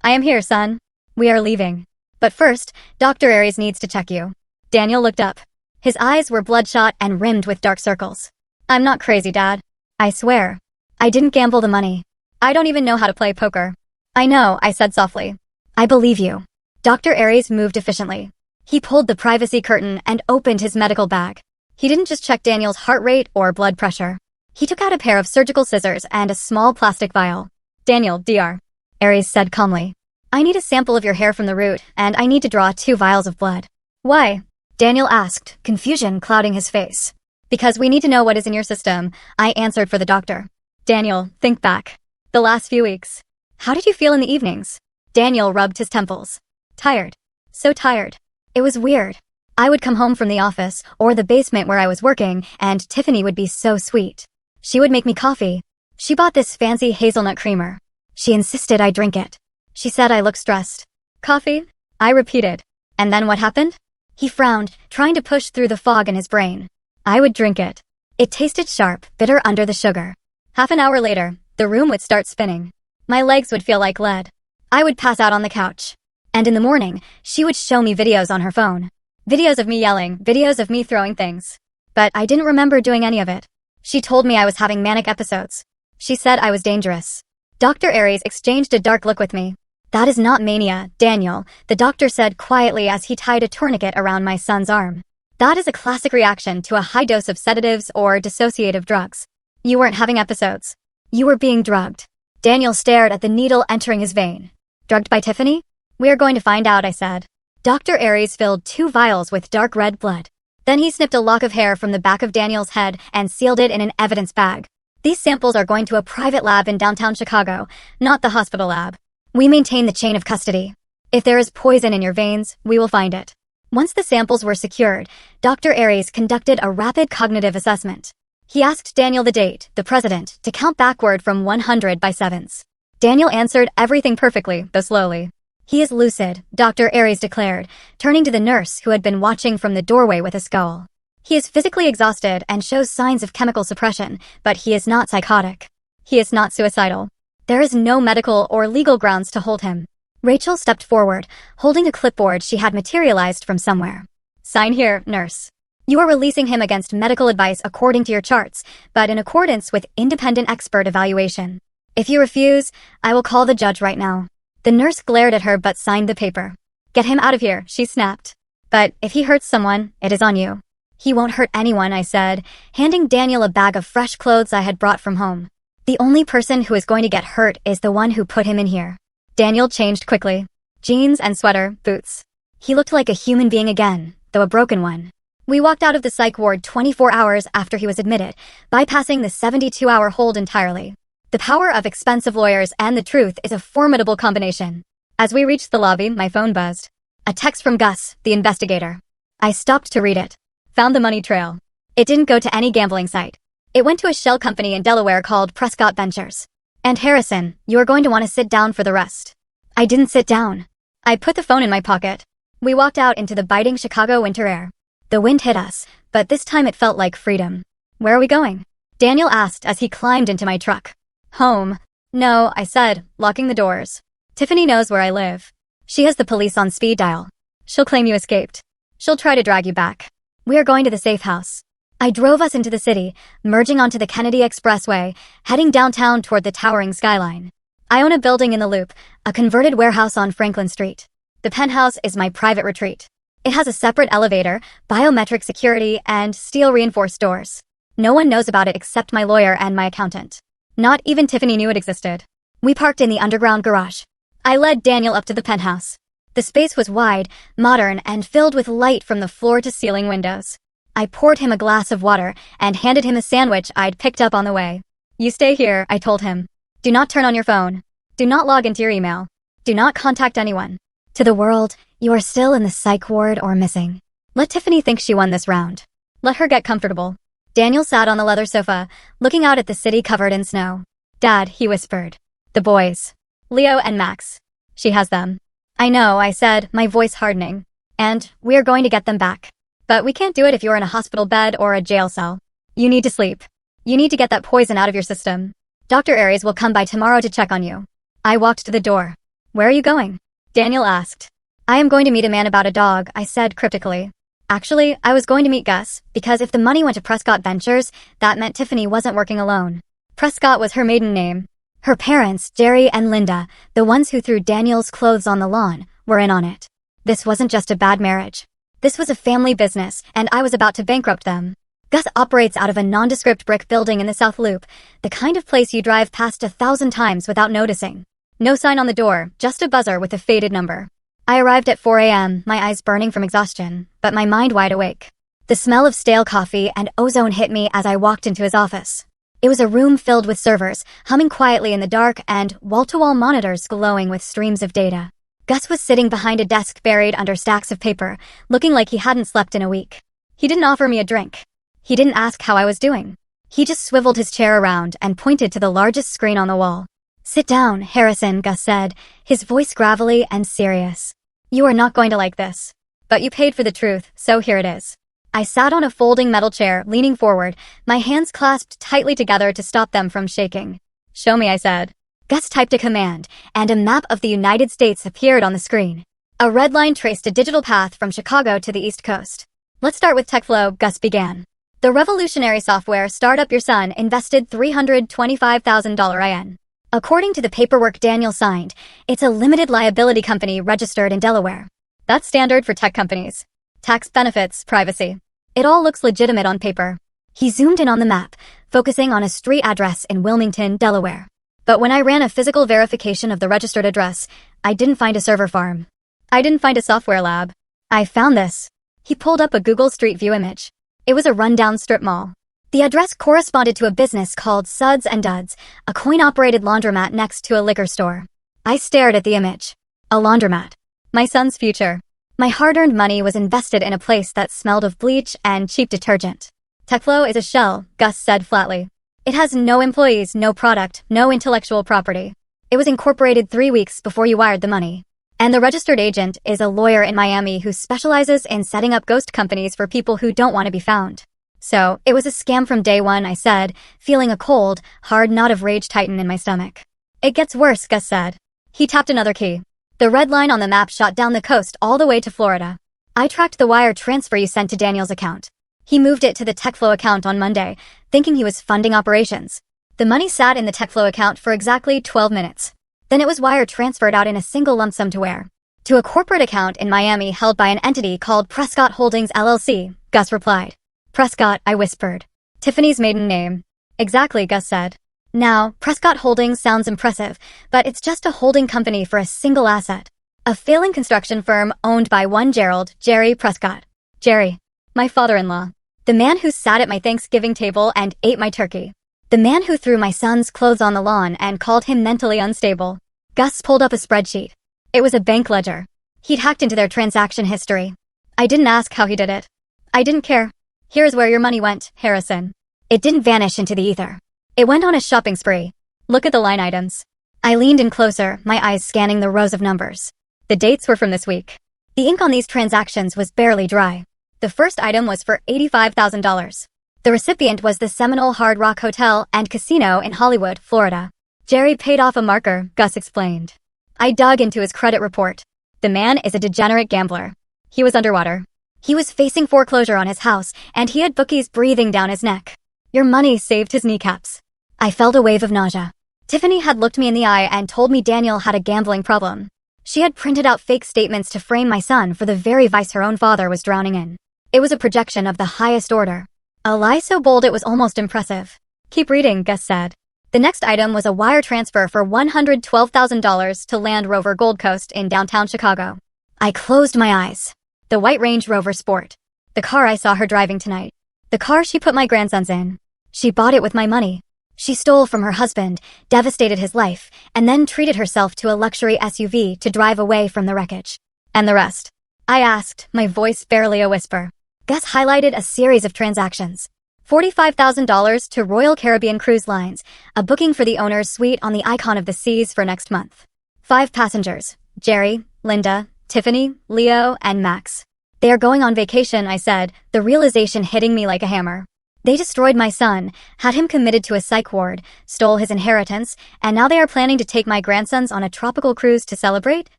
"I am here, son. We are leaving. But first, Dr. Aries needs to check you." Daniel looked up. His eyes were bloodshot and rimmed with dark circles. "I'm not crazy, Dad. I swear. I didn't gamble the money. I don't even know how to play poker." "I know," I said softly. "I believe you." Dr. Aries moved efficiently. He pulled the privacy curtain and opened his medical bag. He didn't just check Daniel's heart rate or blood pressure. He took out a pair of surgical scissors and a small plastic vial. "Daniel, DR," Aries said calmly. "I need a sample of your hair from the root, and I need to draw 2 vials of blood." "Why?" Daniel asked, confusion clouding his face. "Because we need to know what is in your system," I answered for the doctor. "Daniel, think back. The last few weeks. How did you feel in the evenings?" Daniel rubbed his temples. "Tired. So tired. It was weird. I would come home from the office, or the basement where I was working, and Tiffany would be so sweet. She would make me coffee. She bought this fancy hazelnut creamer. She insisted I drink it. She said I looked stressed. Coffee? I repeated. And then what happened? He frowned, trying to push through the fog in his brain. I would drink it. It tasted sharp, bitter under the sugar. Half an hour later, the room would start spinning. My legs would feel like lead. I would pass out on the couch. And in the morning, she would show me videos on her phone. Videos of me yelling, videos of me throwing things. But I didn't remember doing any of it. She told me I was having manic episodes. She said I was dangerous. Dr. Aries exchanged a dark look with me. "That is not mania, Daniel," the doctor said quietly as he tied a tourniquet around my son's arm. "That is a classic reaction to a high dose of sedatives or dissociative drugs. You weren't having episodes. You were being drugged." Daniel stared at the needle entering his vein. "Drugged by Tiffany?" "We are going to find out," I said. Dr. Aries filled 2 vials with dark red blood. Then he snipped a lock of hair from the back of Daniel's head and sealed it in an evidence bag. "These samples are going to a private lab in downtown Chicago, not the hospital lab. We maintain the chain of custody. If there is poison in your veins, we will find it." Once the samples were secured, Dr. Aries conducted a rapid cognitive assessment. He asked Daniel the date, the president, to count backward from 100 by sevens. Daniel answered everything perfectly, though slowly. "He is lucid," Dr. Aries declared, turning to the nurse who had been watching from the doorway with a scowl. "He is physically exhausted and shows signs of chemical suppression, but he is not psychotic. He is not suicidal. There is no medical or legal grounds to hold him." Rachel stepped forward, holding a clipboard she had materialized from somewhere. "Sign here, nurse. You are releasing him against medical advice according to your charts, but in accordance with independent expert evaluation. If you refuse, I will call the judge right now." The nurse glared at her but signed the paper. "Get him out of here," she snapped. "But if he hurts someone, it is on you." "He won't hurt anyone," I said, handing Daniel a bag of fresh clothes I had brought from home. "The only person who is going to get hurt is the one who put him in here." Daniel changed quickly. Jeans and sweater, boots. He looked like a human being again, though a broken one. We walked out of the psych ward 24 hours after he was admitted, bypassing the 72-hour hold entirely. The power of expensive lawyers and the truth is a formidable combination. As we reached the lobby, my phone buzzed. A text from Gus, the investigator. I stopped to read it. Found the money trail. It didn't go to any gambling site. It went to a shell company in Delaware called Prescott Ventures. "And Harrison, you are going to want to sit down for the rest." I didn't sit down. I put the phone in my pocket. We walked out into the biting Chicago winter air. The wind hit us, but this time it felt like freedom. "Where are we going?" Daniel asked as he climbed into my truck. Home. No, I said, locking the doors. Tiffany knows where I live. She has the police on speed dial. She'll claim you escaped. She'll try to drag you back. We are going to the safe house. I drove us into the city, merging onto the Kennedy Expressway, heading downtown toward the towering skyline. I own a building in the Loop, a converted warehouse on Franklin Street. The penthouse is my private retreat. It has a separate elevator, biometric security, and steel-reinforced doors. No one knows about it except my lawyer and my accountant. Not even Tiffany knew it existed. We parked in the underground garage. I led Daniel up to the penthouse. The space was wide, modern, and filled with light from the floor-to-ceiling windows. I poured him a glass of water and handed him a sandwich I'd picked up on the way. You stay here, I told him. Do not turn on your phone. Do not log into your email. Do not contact anyone. To the world, you are still in the psych ward or missing. Let Tiffany think she won this round. Let her get comfortable. Daniel sat on the leather sofa, looking out at the city covered in snow. Dad, he whispered. The boys. Leo and Max. She has them. I know, I said, my voice hardening. And we're going to get them back. But we can't do it if you're in a hospital bed or a jail cell. You need to sleep. You need to get that poison out of your system. Dr. Aries will come by tomorrow to check on you. I walked to the door. Where are you going? Daniel asked. I am going to meet a man about a dog, I said cryptically. Actually, I was going to meet Gus, because if the money went to Prescott Ventures, that meant Tiffany wasn't working alone. Prescott was her maiden name. Her parents, Jerry and Linda, the ones who threw Daniel's clothes on the lawn, were in on it. This wasn't just a bad marriage. This was a family business, and I was about to bankrupt them. Gus operates out of a nondescript brick building in the South Loop, the kind of place you drive past 1,000 times without noticing. No sign on the door, just a buzzer with a faded number. I arrived at 4 a.m., my eyes burning from exhaustion, but my mind wide awake. The smell of stale coffee and ozone hit me as I walked into his office. It was a room filled with servers, humming quietly in the dark, and wall-to-wall monitors glowing with streams of data. Gus was sitting behind a desk buried under stacks of paper, looking like he hadn't slept in a week. He didn't offer me a drink. He didn't ask how I was doing. He just swiveled his chair around and pointed to the largest screen on the wall. Sit down, Harrison, Gus said, his voice gravelly and serious. You are not going to like this. But you paid for the truth, so here it is. I sat on a folding metal chair, leaning forward, my hands clasped tightly together to stop them from shaking. Show me, I said. Gus typed a command, and a map of the United States appeared on the screen. A red line traced a digital path from Chicago to the East Coast. Let's start with TechFlow, Gus began. The revolutionary software startup your son invested $325,000 IN. According to the paperwork Daniel signed, it's a limited liability company registered in Delaware. That's standard for tech companies. Tax benefits, privacy. It all looks legitimate on paper. He zoomed in on the map, focusing on a street address in Wilmington, Delaware. But when I ran a physical verification of the registered address, I didn't find a server farm. I didn't find a software lab. I found this. He pulled up a Google Street View image. It was a rundown strip mall. The address corresponded to a business called Suds and Duds, a coin-operated laundromat next to a liquor store. I stared at the image. A laundromat. My son's future. My hard-earned money was invested in a place that smelled of bleach and cheap detergent. TechFlow is a shell, Gus said flatly. It has no employees, no product, no intellectual property. It was incorporated 3 weeks before you wired the money. And the registered agent is a lawyer in Miami who specializes in setting up ghost companies for people who don't want to be found. So, it was a scam from day one, I said, feeling a cold, hard knot of rage tighten in my stomach. It gets worse, Gus said. He tapped another key. The red line on the map shot down the coast all the way to Florida. I tracked the wire transfer you sent to Daniel's account. He moved it to the TechFlow account on Monday, thinking he was funding operations. The money sat in the TechFlow account for exactly 12 minutes. Then it was wire transferred out in a single lump sum to where? To a corporate account in Miami held by an entity called Prescott Holdings LLC, Gus replied. Prescott, I whispered. Tiffany's maiden name. Exactly, Gus said. Now, Prescott Holdings sounds impressive, but it's just a holding company for a single asset. A failing construction firm owned by one Jerry Prescott. Jerry. My father-in-law. The man who sat at my Thanksgiving table and ate my turkey. The man who threw my son's clothes on the lawn and called him mentally unstable. Gus pulled up a spreadsheet. It was a bank ledger. He'd hacked into their transaction history. I didn't ask how he did it. I didn't care. Here's where your money went, Harrison. It didn't vanish into the ether. It went on a shopping spree. Look at the line items. I leaned in closer, my eyes scanning the rows of numbers. The dates were from this week. The ink on these transactions was barely dry. The first item was for $85,000. The recipient was the Seminole Hard Rock Hotel and Casino in Hollywood, Florida. Jerry paid off a marker, Gus explained. I dug into his credit report. The man is a degenerate gambler. He was underwater. He was facing foreclosure on his house, and he had bookies breathing down his neck. Your money saved his kneecaps. I felt a wave of nausea. Tiffany had looked me in the eye and told me Daniel had a gambling problem. She had printed out fake statements to frame my son for the very vice her own father was drowning in. It was a projection of the highest order. A lie so bold it was almost impressive. Keep reading, Gus said. The next item was a wire transfer for $112,000 to Land Rover Gold Coast in downtown Chicago. I closed my eyes. The white Range Rover Sport. The car I saw her driving tonight. The car she put my grandsons in. She bought it with my money. She stole from her husband, devastated his life, and then treated herself to a luxury SUV to drive away from the wreckage. And the rest? I asked, my voice barely a whisper. Gus highlighted a series of transactions. $45,000 to Royal Caribbean Cruise Lines, a booking for the owner's suite on the Icon of the Seas for next month. 5 passengers, Jerry, Linda, Tiffany, Leo, and Max. They are going on vacation, I said, the realization hitting me like a hammer. They destroyed my son, had him committed to a psych ward, stole his inheritance, and now they are planning to take my grandsons on a tropical cruise to celebrate?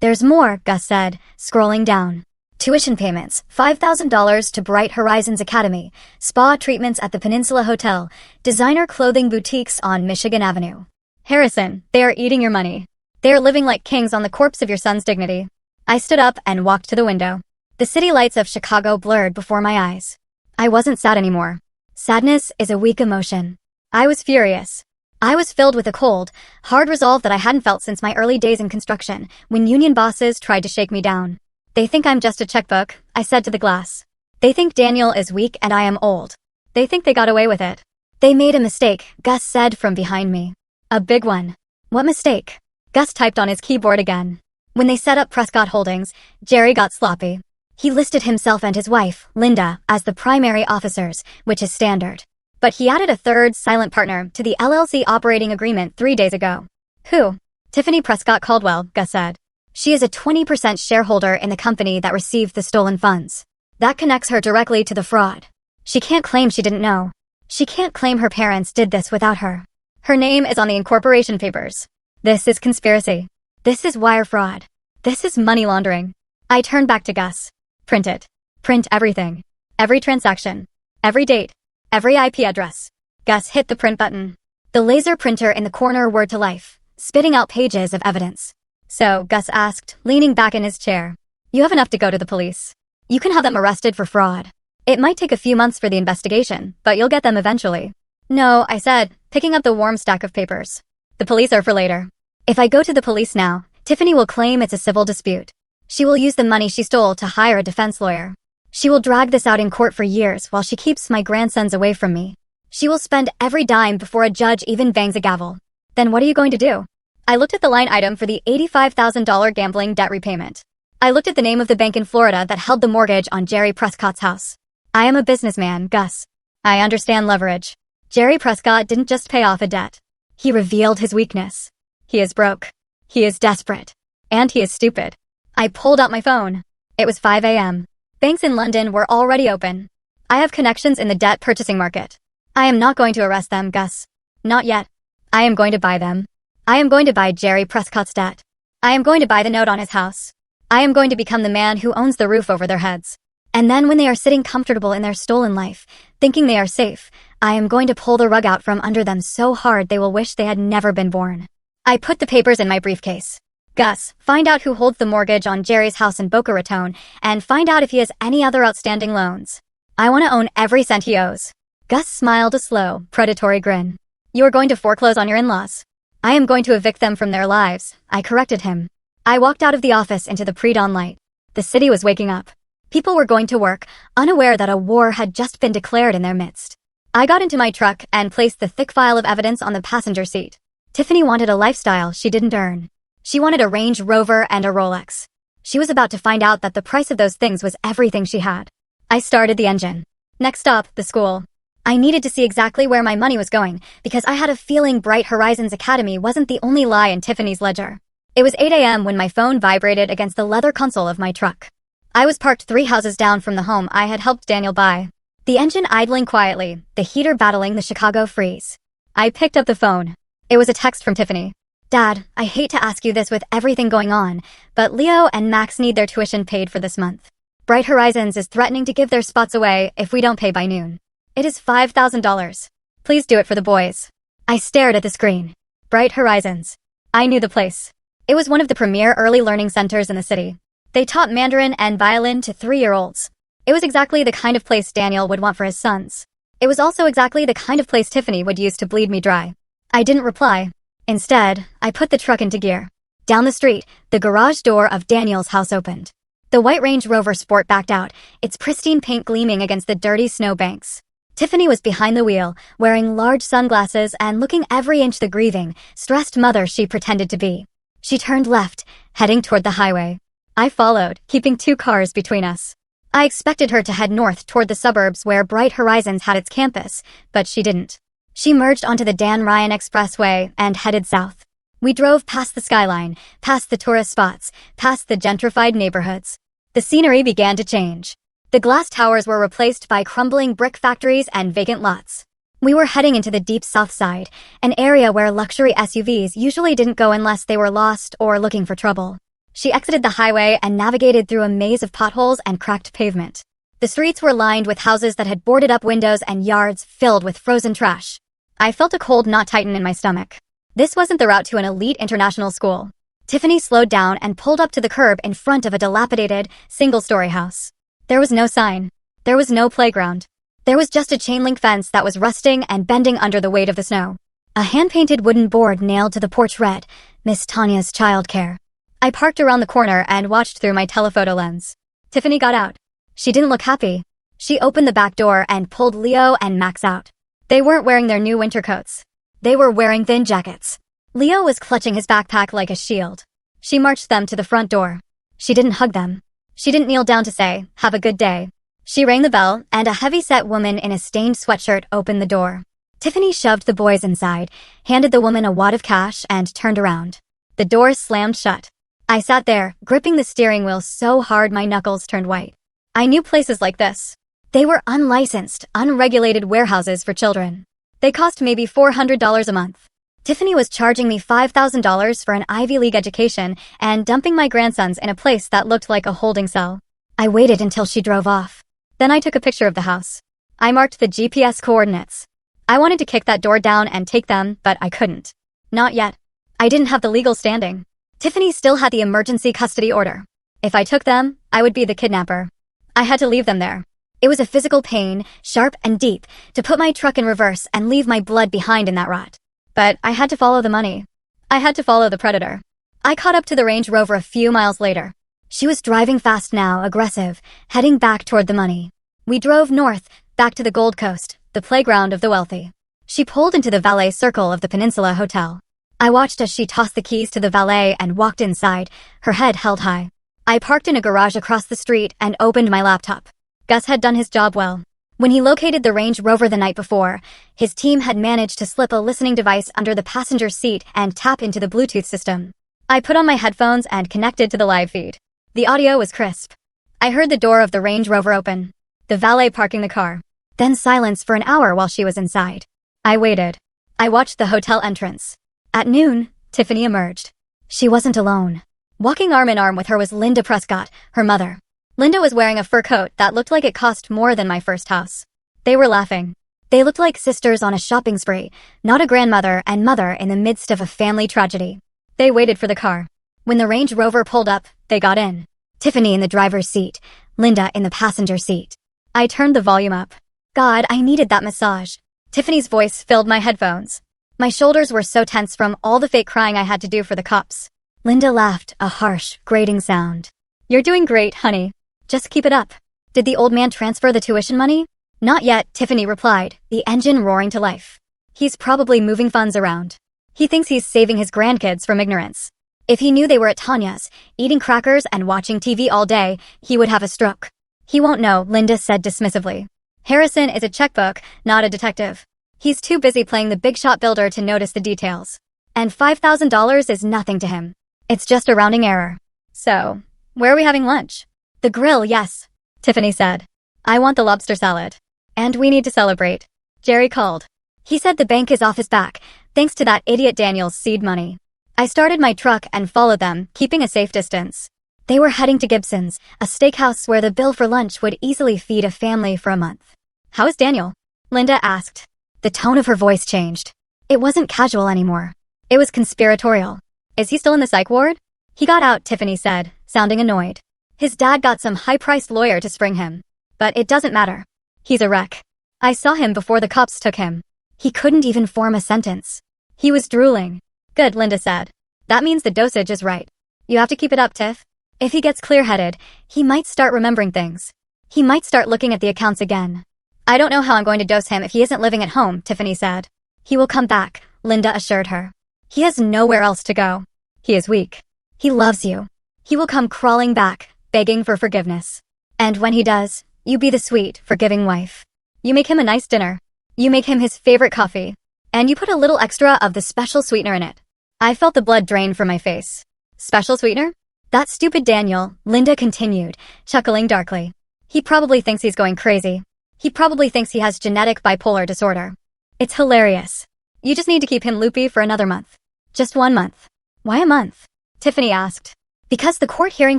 There's more, Gus said, scrolling down. Tuition payments, $5,000 to Bright Horizons Academy, spa treatments at the Peninsula Hotel, designer clothing boutiques on Michigan Avenue. Harrison, they are eating your money. They are living like kings on the corpse of your son's dignity. I stood up and walked to the window. The city lights of Chicago blurred before my eyes. I wasn't sad anymore. Sadness is a weak emotion. I was furious. I was filled with a cold, hard resolve that I hadn't felt since my early days in construction, when union bosses tried to shake me down. They think I'm just a checkbook, I said to the glass. They think Daniel is weak and I am old. They think they got away with it. They made a mistake, Gus said from behind me. A big one. What mistake? Gus typed on his keyboard again. When they set up Prescott Holdings, Jerry got sloppy. He listed himself and his wife, Linda, as the primary officers, which is standard. But he added a third, silent partner, to the LLC operating agreement 3 days ago. Who? Tiffany Prescott Caldwell, Gus said. She is a 20% shareholder in the company that received the stolen funds. That connects her directly to the fraud. She can't claim she didn't know. She can't claim her parents did this without her. Her name is on the incorporation papers. This is conspiracy. This is wire fraud. This is money laundering. I turned back to Gus. Print it. Print everything. Every transaction. Every date. Every IP address. Gus hit the print button. The laser printer in the corner whirred to life, spitting out pages of evidence. So, Gus asked, leaning back in his chair. You have enough to go to the police. You can have them arrested for fraud. It might take a few months for the investigation, but you'll get them eventually. No, I said, picking up the warm stack of papers. The police are for later. If I go to the police now, Tiffany will claim it's a civil dispute. She will use the money she stole to hire a defense lawyer. She will drag this out in court for years while she keeps my grandsons away from me. She will spend every dime before a judge even bangs a gavel. Then what are you going to do? I looked at the line item for the $85,000 gambling debt repayment. I looked at the name of the bank in Florida that held the mortgage on Jerry Prescott's house. I am a businessman, Gus. I understand leverage. Jerry Prescott didn't just pay off a debt. He revealed his weakness. He is broke. He is desperate. And he is stupid. I pulled out my phone. It was 5 a.m. Banks in London were already open. I have connections in the debt purchasing market. I am not going to arrest them, Gus. Not yet. I am going to buy them. I am going to buy Jerry Prescott's debt. I am going to buy the note on his house. I am going to become the man who owns the roof over their heads. And then when they are sitting comfortable in their stolen life, thinking they are safe, I am going to pull the rug out from under them so hard they will wish they had never been born. I put the papers in my briefcase. Gus, find out who holds the mortgage on Jerry's house in Boca Raton, and find out if he has any other outstanding loans. I want to own every cent he owes. Gus smiled a slow, predatory grin. You are going to foreclose on your in-laws. I am going to evict them from their lives, I corrected him. I walked out of the office into the pre-dawn light. The city was waking up. People were going to work, unaware that a war had just been declared in their midst. I got into my truck and placed the thick file of evidence on the passenger seat. Tiffany wanted a lifestyle she didn't earn. She wanted a Range Rover and a Rolex. She was about to find out that the price of those things was everything she had. I started the engine. Next stop, the school. I needed to see exactly where my money was going, because I had a feeling Bright Horizons Academy wasn't the only lie in Tiffany's ledger. It was 8 a.m. when my phone vibrated against the leather console of my truck. I was parked 3 houses down from the home I had helped Daniel buy. The engine idling quietly, the heater battling the Chicago freeze. I picked up the phone. It was a text from Tiffany. Dad, I hate to ask you this with everything going on, but Leo and Max need their tuition paid for this month. Bright Horizons is threatening to give their spots away if we don't pay by noon. It is $5,000. Please do it for the boys. I stared at the screen. Bright Horizons. I knew the place. It was one of the premier early learning centers in the city. They taught Mandarin and violin to 3-year-olds. It was exactly the kind of place Daniel would want for his sons. It was also exactly the kind of place Tiffany would use to bleed me dry. I didn't reply. Instead, I put the truck into gear. Down the street, the garage door of Daniel's house opened. The white Range Rover Sport backed out, its pristine paint gleaming against the dirty snow banks. Tiffany was behind the wheel, wearing large sunglasses and looking every inch the grieving, stressed mother she pretended to be. She turned left, heading toward the highway. I followed, keeping 2 cars between us. I expected her to head north toward the suburbs where Bright Horizons had its campus, but she didn't. She merged onto the Dan Ryan Expressway and headed south. We drove past the skyline, past the tourist spots, past the gentrified neighborhoods. The scenery began to change. The glass towers were replaced by crumbling brick factories and vacant lots. We were heading into the deep south side, an area where luxury SUVs usually didn't go unless they were lost or looking for trouble. She exited the highway and navigated through a maze of potholes and cracked pavement. The streets were lined with houses that had boarded up windows and yards filled with frozen trash. I felt a cold knot tighten in my stomach. This wasn't the route to an elite international school. Tiffany slowed down and pulled up to the curb in front of a dilapidated, single-story house. There was no sign. There was no playground. There was just a chain-link fence that was rusting and bending under the weight of the snow. A hand-painted wooden board nailed to the porch read, Miss Tanya's Childcare. I parked around the corner and watched through my telephoto lens. Tiffany got out. She didn't look happy. She opened the back door and pulled Leo and Max out. They weren't wearing their new winter coats. They were wearing thin jackets. Leo was clutching his backpack like a shield. She marched them to the front door. She didn't hug them. She didn't kneel down to say, have a good day. She rang the bell, and a heavy-set woman in a stained sweatshirt opened the door. Tiffany shoved the boys inside, handed the woman a wad of cash, and turned around. The door slammed shut. I sat there, gripping the steering wheel so hard my knuckles turned white. I knew places like this. They were unlicensed, unregulated warehouses for children. They cost maybe $400 a month. Tiffany was charging me $5,000 for an Ivy League education and dumping my grandsons in a place that looked like a holding cell. I waited until she drove off. Then I took a picture of the house. I marked the GPS coordinates. I wanted to kick that door down and take them, but I couldn't. Not yet. I didn't have the legal standing. Tiffany still had the emergency custody order. If I took them, I would be the kidnapper. I had to leave them there. It was a physical pain, sharp and deep, to put my truck in reverse and leave my blood behind in that rut. But I had to follow the money. I had to follow the predator. I caught up to the Range Rover a few miles later. She was driving fast now, aggressive, heading back toward the money. We drove north, back to the Gold Coast, the playground of the wealthy. She pulled into the valet circle of the Peninsula Hotel. I watched as she tossed the keys to the valet and walked inside, her head held high. I parked in a garage across the street and opened my laptop. Gus had done his job well. When he located the Range Rover the night before, his team had managed to slip a listening device under the passenger seat and tap into the Bluetooth system. I put on my headphones and connected to the live feed. The audio was crisp. I heard the door of the Range Rover open, the valet parking the car, then silence for an hour while she was inside. I waited. I watched the hotel entrance. At noon, Tiffany emerged. She wasn't alone. Walking arm in arm with her was Linda Prescott, her mother. Linda was wearing a fur coat that looked like it cost more than my first house. They were laughing. They looked like sisters on a shopping spree, not a grandmother and mother in the midst of a family tragedy. They waited for the car. When the Range Rover pulled up, they got in. Tiffany in the driver's seat, Linda in the passenger seat. I turned the volume up. God, I needed that massage. Tiffany's voice filled my headphones. My shoulders were so tense from all the fake crying I had to do for the cops. Linda laughed, a harsh, grating sound. You're doing great, honey. Just keep it up. Did the old man transfer the tuition money? Not yet, Tiffany replied, the engine roaring to life. He's probably moving funds around. He thinks he's saving his grandkids from ignorance. If he knew they were at Tanya's, eating crackers and watching TV all day, he would have a stroke. He won't know, Linda said dismissively. Harrison is a checkbook, not a detective. He's too busy playing the big shot builder to notice the details. And $5,000 is nothing to him. It's just a rounding error. So, where are we having lunch? The grill, yes, Tiffany said. I want the lobster salad. And we need to celebrate. Jerry called. He said the bank is off his back, Thanks to that idiot Daniel's seed money. I started my truck and followed them, keeping a safe distance. They were heading to Gibson's, a steakhouse where the bill for lunch would easily feed a family for a month. How is Daniel? Linda asked. The tone of her voice changed. It wasn't casual anymore. It was conspiratorial. Is he still in the psych ward? He got out, Tiffany said, sounding annoyed. His dad got some high-priced lawyer to spring him. But it doesn't matter. He's a wreck. I saw him before the cops took him. He couldn't even form a sentence. He was drooling. Good, Linda said. That means the dosage is right. You have to keep it up, Tiff. If he gets clear-headed, he might start remembering things. He might start looking at the accounts again. I don't know how I'm going to dose him if he isn't living at home, Tiffany said. He will come back, Linda assured her. He has nowhere else to go. He is weak. He loves you. He will come crawling back, begging for forgiveness. And when he does, you be the sweet, forgiving wife. You make him a nice dinner. You make him his favorite coffee. And you put a little extra of the special sweetener in it. I felt the blood drain from my face. Special sweetener? That stupid Daniel, Linda continued, chuckling darkly. He probably thinks he's going crazy. He probably thinks he has genetic bipolar disorder. It's hilarious. You just need to keep him loopy for another month. Just 1 month. Why a month? Tiffany asked. Because the court hearing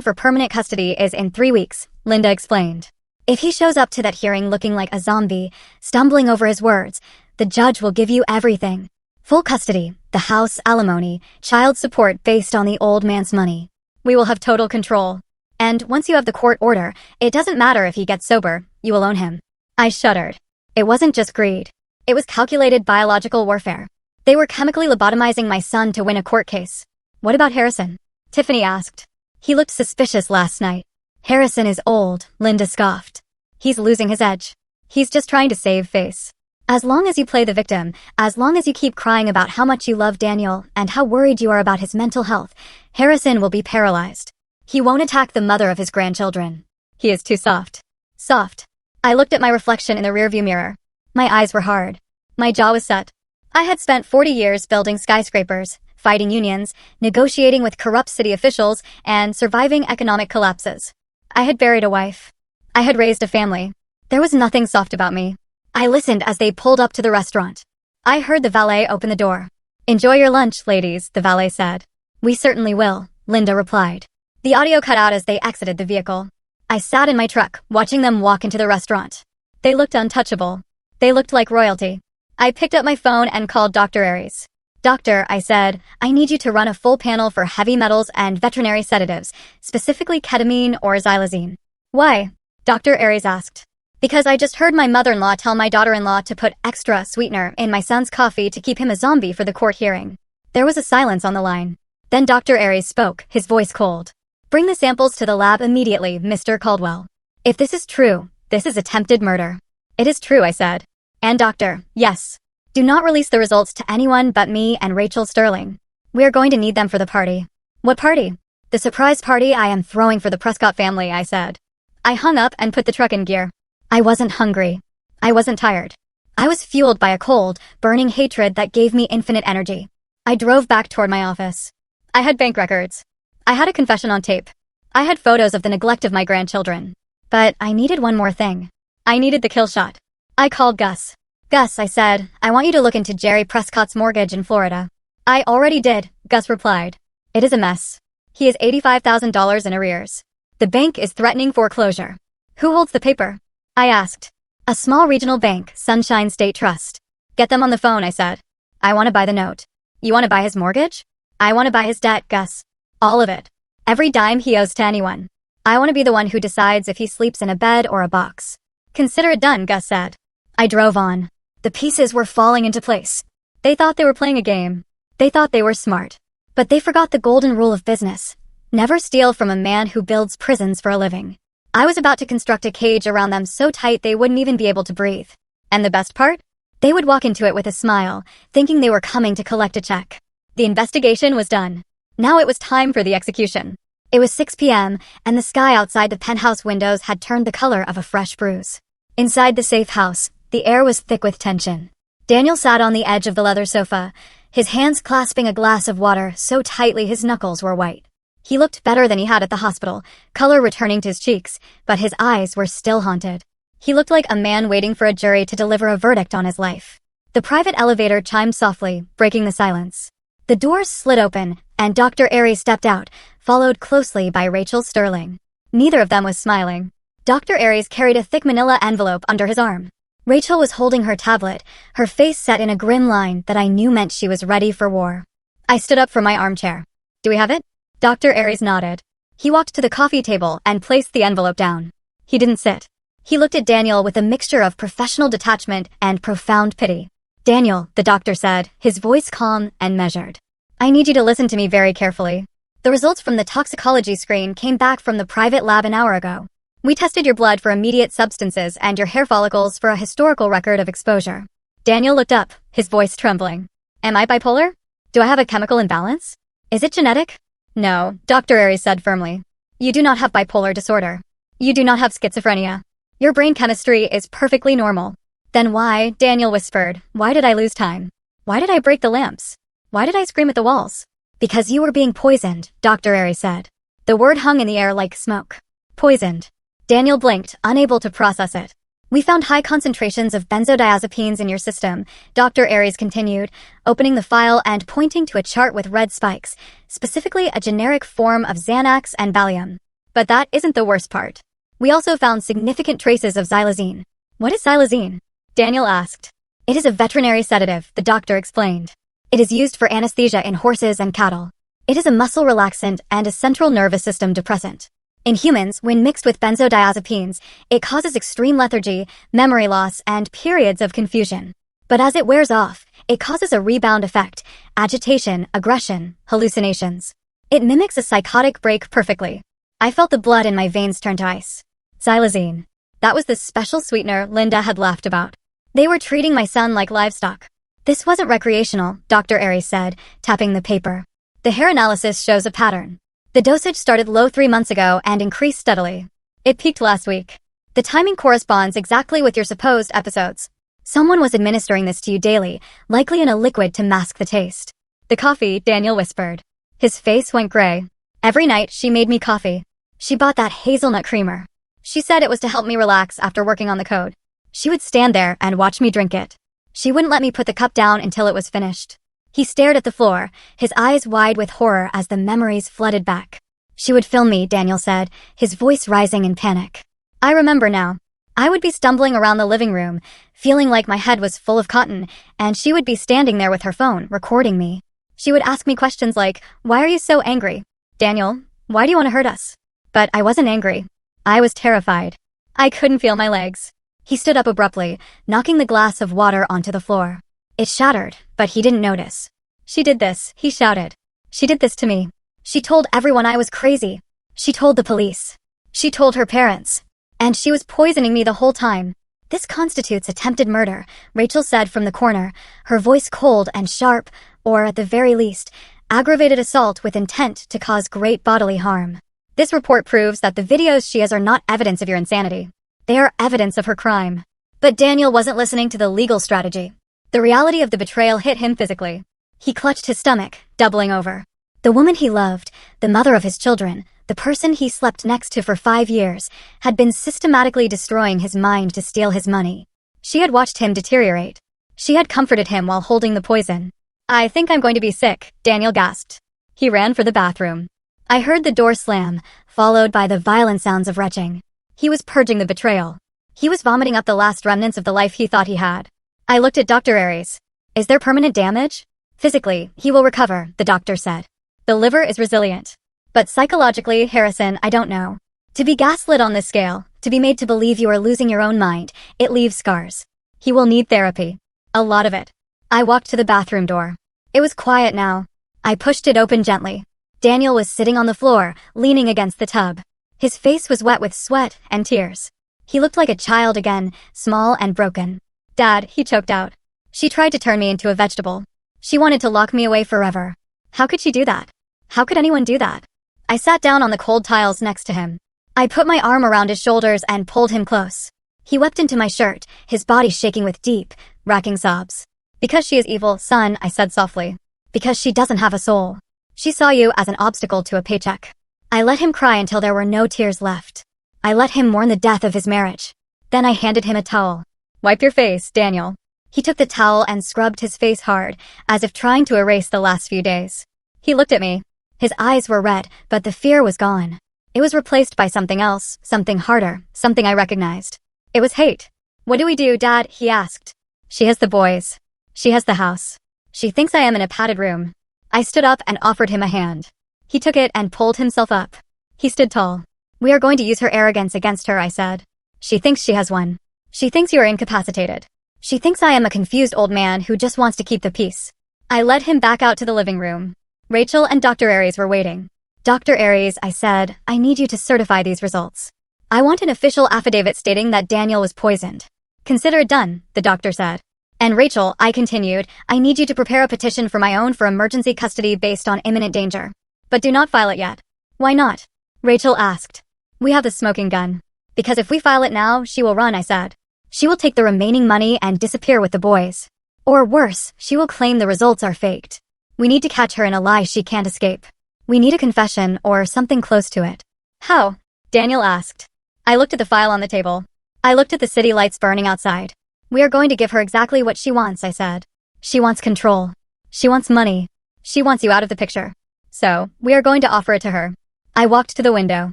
for permanent custody is in 3 weeks, Linda explained. If he shows up to that hearing looking like a zombie, stumbling over his words, the judge will give you everything. Full custody, the house, alimony, child support based on the old man's money. We will have total control. And once you have the court order, it doesn't matter if he gets sober, you will own him. I shuddered. It wasn't just greed. It was calculated biological warfare. They were chemically lobotomizing my son to win a court case. What about Harrison? Tiffany asked. He looked suspicious last night. Harrison is old, Linda scoffed. He's losing his edge. He's just trying to save face. As long as you play the victim, as long as you keep crying about how much you love Daniel and how worried you are about his mental health, Harrison will be paralyzed. He won't attack the mother of his grandchildren. He is too soft. Soft. I looked at my reflection in the rearview mirror. My eyes were hard. My jaw was set. I had spent 40 years building skyscrapers, fighting unions, negotiating with corrupt city officials, and surviving economic collapses. I had buried a wife. I had raised a family. There was nothing soft about me. I listened as they pulled up to the restaurant. I heard the valet open the door. Enjoy your lunch, ladies, the valet said. We certainly will, Linda replied. The audio cut out as they exited the vehicle. I sat in my truck, watching them walk into the restaurant. They looked untouchable. They looked like royalty. I picked up my phone and called Dr. Aries. Doctor, I said, I need you to run a full panel for heavy metals and veterinary sedatives, specifically ketamine or xylazine. Why? Dr. Aries asked. Because I just heard my mother-in-law tell my daughter-in-law to put extra sweetener in my son's coffee to keep him a zombie for the court hearing. There was a silence on the line. Then Dr. Aries spoke, his voice cold. Bring the samples to the lab immediately, Mr. Caldwell. If this is true, this is attempted murder. It is true, I said. And doctor, yes. Do not release the results to anyone but me and Rachel Sterling. We are going to need them for the party. What party? The surprise party I am throwing for the Prescott family, I said. I hung up and put the truck in gear. I wasn't hungry. I wasn't tired. I was fueled by a cold, burning hatred that gave me infinite energy. I drove back toward my office. I had bank records. I had a confession on tape. I had photos of the neglect of my grandchildren. But I needed one more thing. I needed the kill shot. I called Gus. Gus, I said, I want you to look into Jerry Prescott's mortgage in Florida. I already did, Gus replied. It is a mess. He is $85,000 in arrears. The bank is threatening foreclosure. Who holds the paper? I asked. A small regional bank, Sunshine State Trust. Get them on the phone, I said. I want to buy the note. You want to buy his mortgage? I want to buy his debt, Gus. All of it. Every dime he owes to anyone. I want to be the one who decides if he sleeps in a bed or a box. Consider it done, Gus said. I drove on. The pieces were falling into place. They thought they were playing a game. They thought they were smart. But they forgot the golden rule of business. Never steal from a man who builds prisons for a living. I was about to construct a cage around them so tight they wouldn't even be able to breathe. And the best part? They would walk into it with a smile, thinking they were coming to collect a check. The investigation was done. Now it was time for the execution. It was 6 p.m., and the sky outside the penthouse windows had turned the color of a fresh bruise. Inside the safe house, the air was thick with tension. Daniel sat on the edge of the leather sofa, his hands clasping a glass of water so tightly his knuckles were white. He looked better than he had at the hospital, color returning to his cheeks, but his eyes were still haunted. He looked like a man waiting for a jury to deliver a verdict on his life. The private elevator chimed softly, breaking the silence. The doors slid open, and Dr. Aries stepped out, followed closely by Rachel Sterling. Neither of them was smiling. Dr. Aries carried a thick manila envelope under his arm. Rachel was holding her tablet, her face set in a grim line that I knew meant she was ready for war. I stood up from my armchair. "Do we have it?" Dr. Aries nodded. He walked to the coffee table and placed the envelope down. He didn't sit. He looked at Daniel with a mixture of professional detachment and profound pity. "Daniel," the doctor said, his voice calm and measured. "I need you to listen to me very carefully. The results from the toxicology screen came back from the private lab an hour ago. We tested your blood for immediate substances and your hair follicles for a historical record of exposure." Daniel looked up, his voice trembling. "Am I bipolar? Do I have a chemical imbalance? Is it genetic?" "No," Dr. Aries said firmly. "You do not have bipolar disorder. You do not have schizophrenia. Your brain chemistry is perfectly normal." "Then why," Daniel whispered, "why did I lose time? Why did I break the lamps? Why did I scream at the walls?" "Because you were being poisoned," Dr. Aries said. The word hung in the air like smoke. Poisoned. Daniel blinked, unable to process it. "We found high concentrations of benzodiazepines in your system," Dr. Aries continued, opening the file and pointing to a chart with red spikes, specifically a generic form of Xanax and Valium. "But that isn't the worst part. We also found significant traces of xylazine." "What is xylazine?" Daniel asked. "It is a veterinary sedative," the doctor explained. "It is used for anesthesia in horses and cattle. It is a muscle relaxant and a central nervous system depressant. In humans, when mixed with benzodiazepines, it causes extreme lethargy, memory loss, and periods of confusion. But as it wears off, it causes a rebound effect, agitation, aggression, hallucinations. It mimics a psychotic break perfectly." I felt the blood in my veins turn to ice. Xylazine. That was the special sweetener Linda had laughed about. They were treating my son like livestock. "This wasn't recreational," Dr. Aries said, tapping the paper. "The hair analysis shows a pattern. The dosage started low 3 months ago and increased steadily. It peaked last week. The timing corresponds exactly with your supposed episodes. Someone was administering this to you daily, likely in a liquid to mask the taste." "The coffee," Daniel whispered. His face went gray. "Every night she made me coffee. She bought that hazelnut creamer. She said it was to help me relax after working on the code. She would stand there and watch me drink it. She wouldn't let me put the cup down until it was finished." He stared at the floor, his eyes wide with horror as the memories flooded back. "She would film me," Daniel said, his voice rising in panic. "I remember now. I would be stumbling around the living room, feeling like my head was full of cotton, and she would be standing there with her phone, recording me. She would ask me questions like, 'Why are you so angry? Daniel, why do you want to hurt us?' But I wasn't angry. I was terrified. I couldn't feel my legs." He stood up abruptly, knocking the glass of water onto the floor. It shattered, but he didn't notice. "She did this," he shouted. "She did this to me. She told everyone I was crazy. She told the police. She told her parents. And she was poisoning me the whole time. This constitutes attempted murder," Rachel said from the corner, her voice cold and sharp, or at the very least, aggravated assault with intent to cause great bodily harm. "This report proves that the videos she has are not evidence of your insanity. They are evidence of her crime." But Daniel wasn't listening to the legal strategy. The reality of the betrayal hit him physically. He clutched his stomach, doubling over. The woman he loved, the mother of his children, the person he slept next to for 5 years, had been systematically destroying his mind to steal his money. She had watched him deteriorate. She had comforted him while holding the poison. "I think I'm going to be sick," Daniel gasped. He ran for the bathroom. I heard the door slam, followed by the violent sounds of retching. He was purging the betrayal. He was vomiting up the last remnants of the life he thought he had. I looked at Dr. Aries. "Is there permanent damage?" "Physically, he will recover," the doctor said. "The liver is resilient. But psychologically, Harrison, I don't know. To be gaslit on this scale, to be made to believe you are losing your own mind, it leaves scars. He will need therapy. A lot of it." I walked to the bathroom door. It was quiet now. I pushed it open gently. Daniel was sitting on the floor, leaning against the tub. His face was wet with sweat and tears. He looked like a child again, small and broken. "Dad," he choked out. "She tried to turn me into a vegetable. She wanted to lock me away forever. How could she do that? How could anyone do that?" I sat down on the cold tiles next to him. I put my arm around his shoulders and pulled him close. He wept into my shirt, his body shaking with deep, racking sobs. "Because she is evil, son," I said softly. "Because she doesn't have a soul. She saw you as an obstacle to a paycheck." I let him cry until there were no tears left. I let him mourn the death of his marriage. Then I handed him a towel. "Wipe your face, Daniel." He took the towel and scrubbed his face hard, as if trying to erase the last few days. He looked at me. His eyes were red, but the fear was gone. It was replaced by something else, something harder, something I recognized. It was hate. "What do we do, Dad?" he asked. "She has the boys. She has the house. She thinks I am in a padded room." I stood up and offered him a hand. He took it and pulled himself up. He stood tall. "We are going to use her arrogance against her," I said. "She thinks she has one. She thinks you are incapacitated. She thinks I am a confused old man who just wants to keep the peace." I led him back out to the living room. Rachel and Dr. Aries were waiting. "Dr. Aries," I said, "I need you to certify these results. I want an official affidavit stating that Daniel was poisoned." "Consider it done," the doctor said. "And Rachel," I continued, "I need you to prepare a petition for my own for emergency custody based on imminent danger. But do not file it yet." "Why not?" Rachel asked. "We have the smoking gun." "Because if we file it now, she will run," I said. "She will take the remaining money and disappear with the boys. Or worse, she will claim the results are faked. We need to catch her in a lie she can't escape. We need a confession or something close to it." "How?" Daniel asked. I looked at the file on the table. I looked at the city lights burning outside. "We are going to give her exactly what she wants," I said. "She wants control. She wants money. She wants you out of the picture. So, we are going to offer it to her." I walked to the window.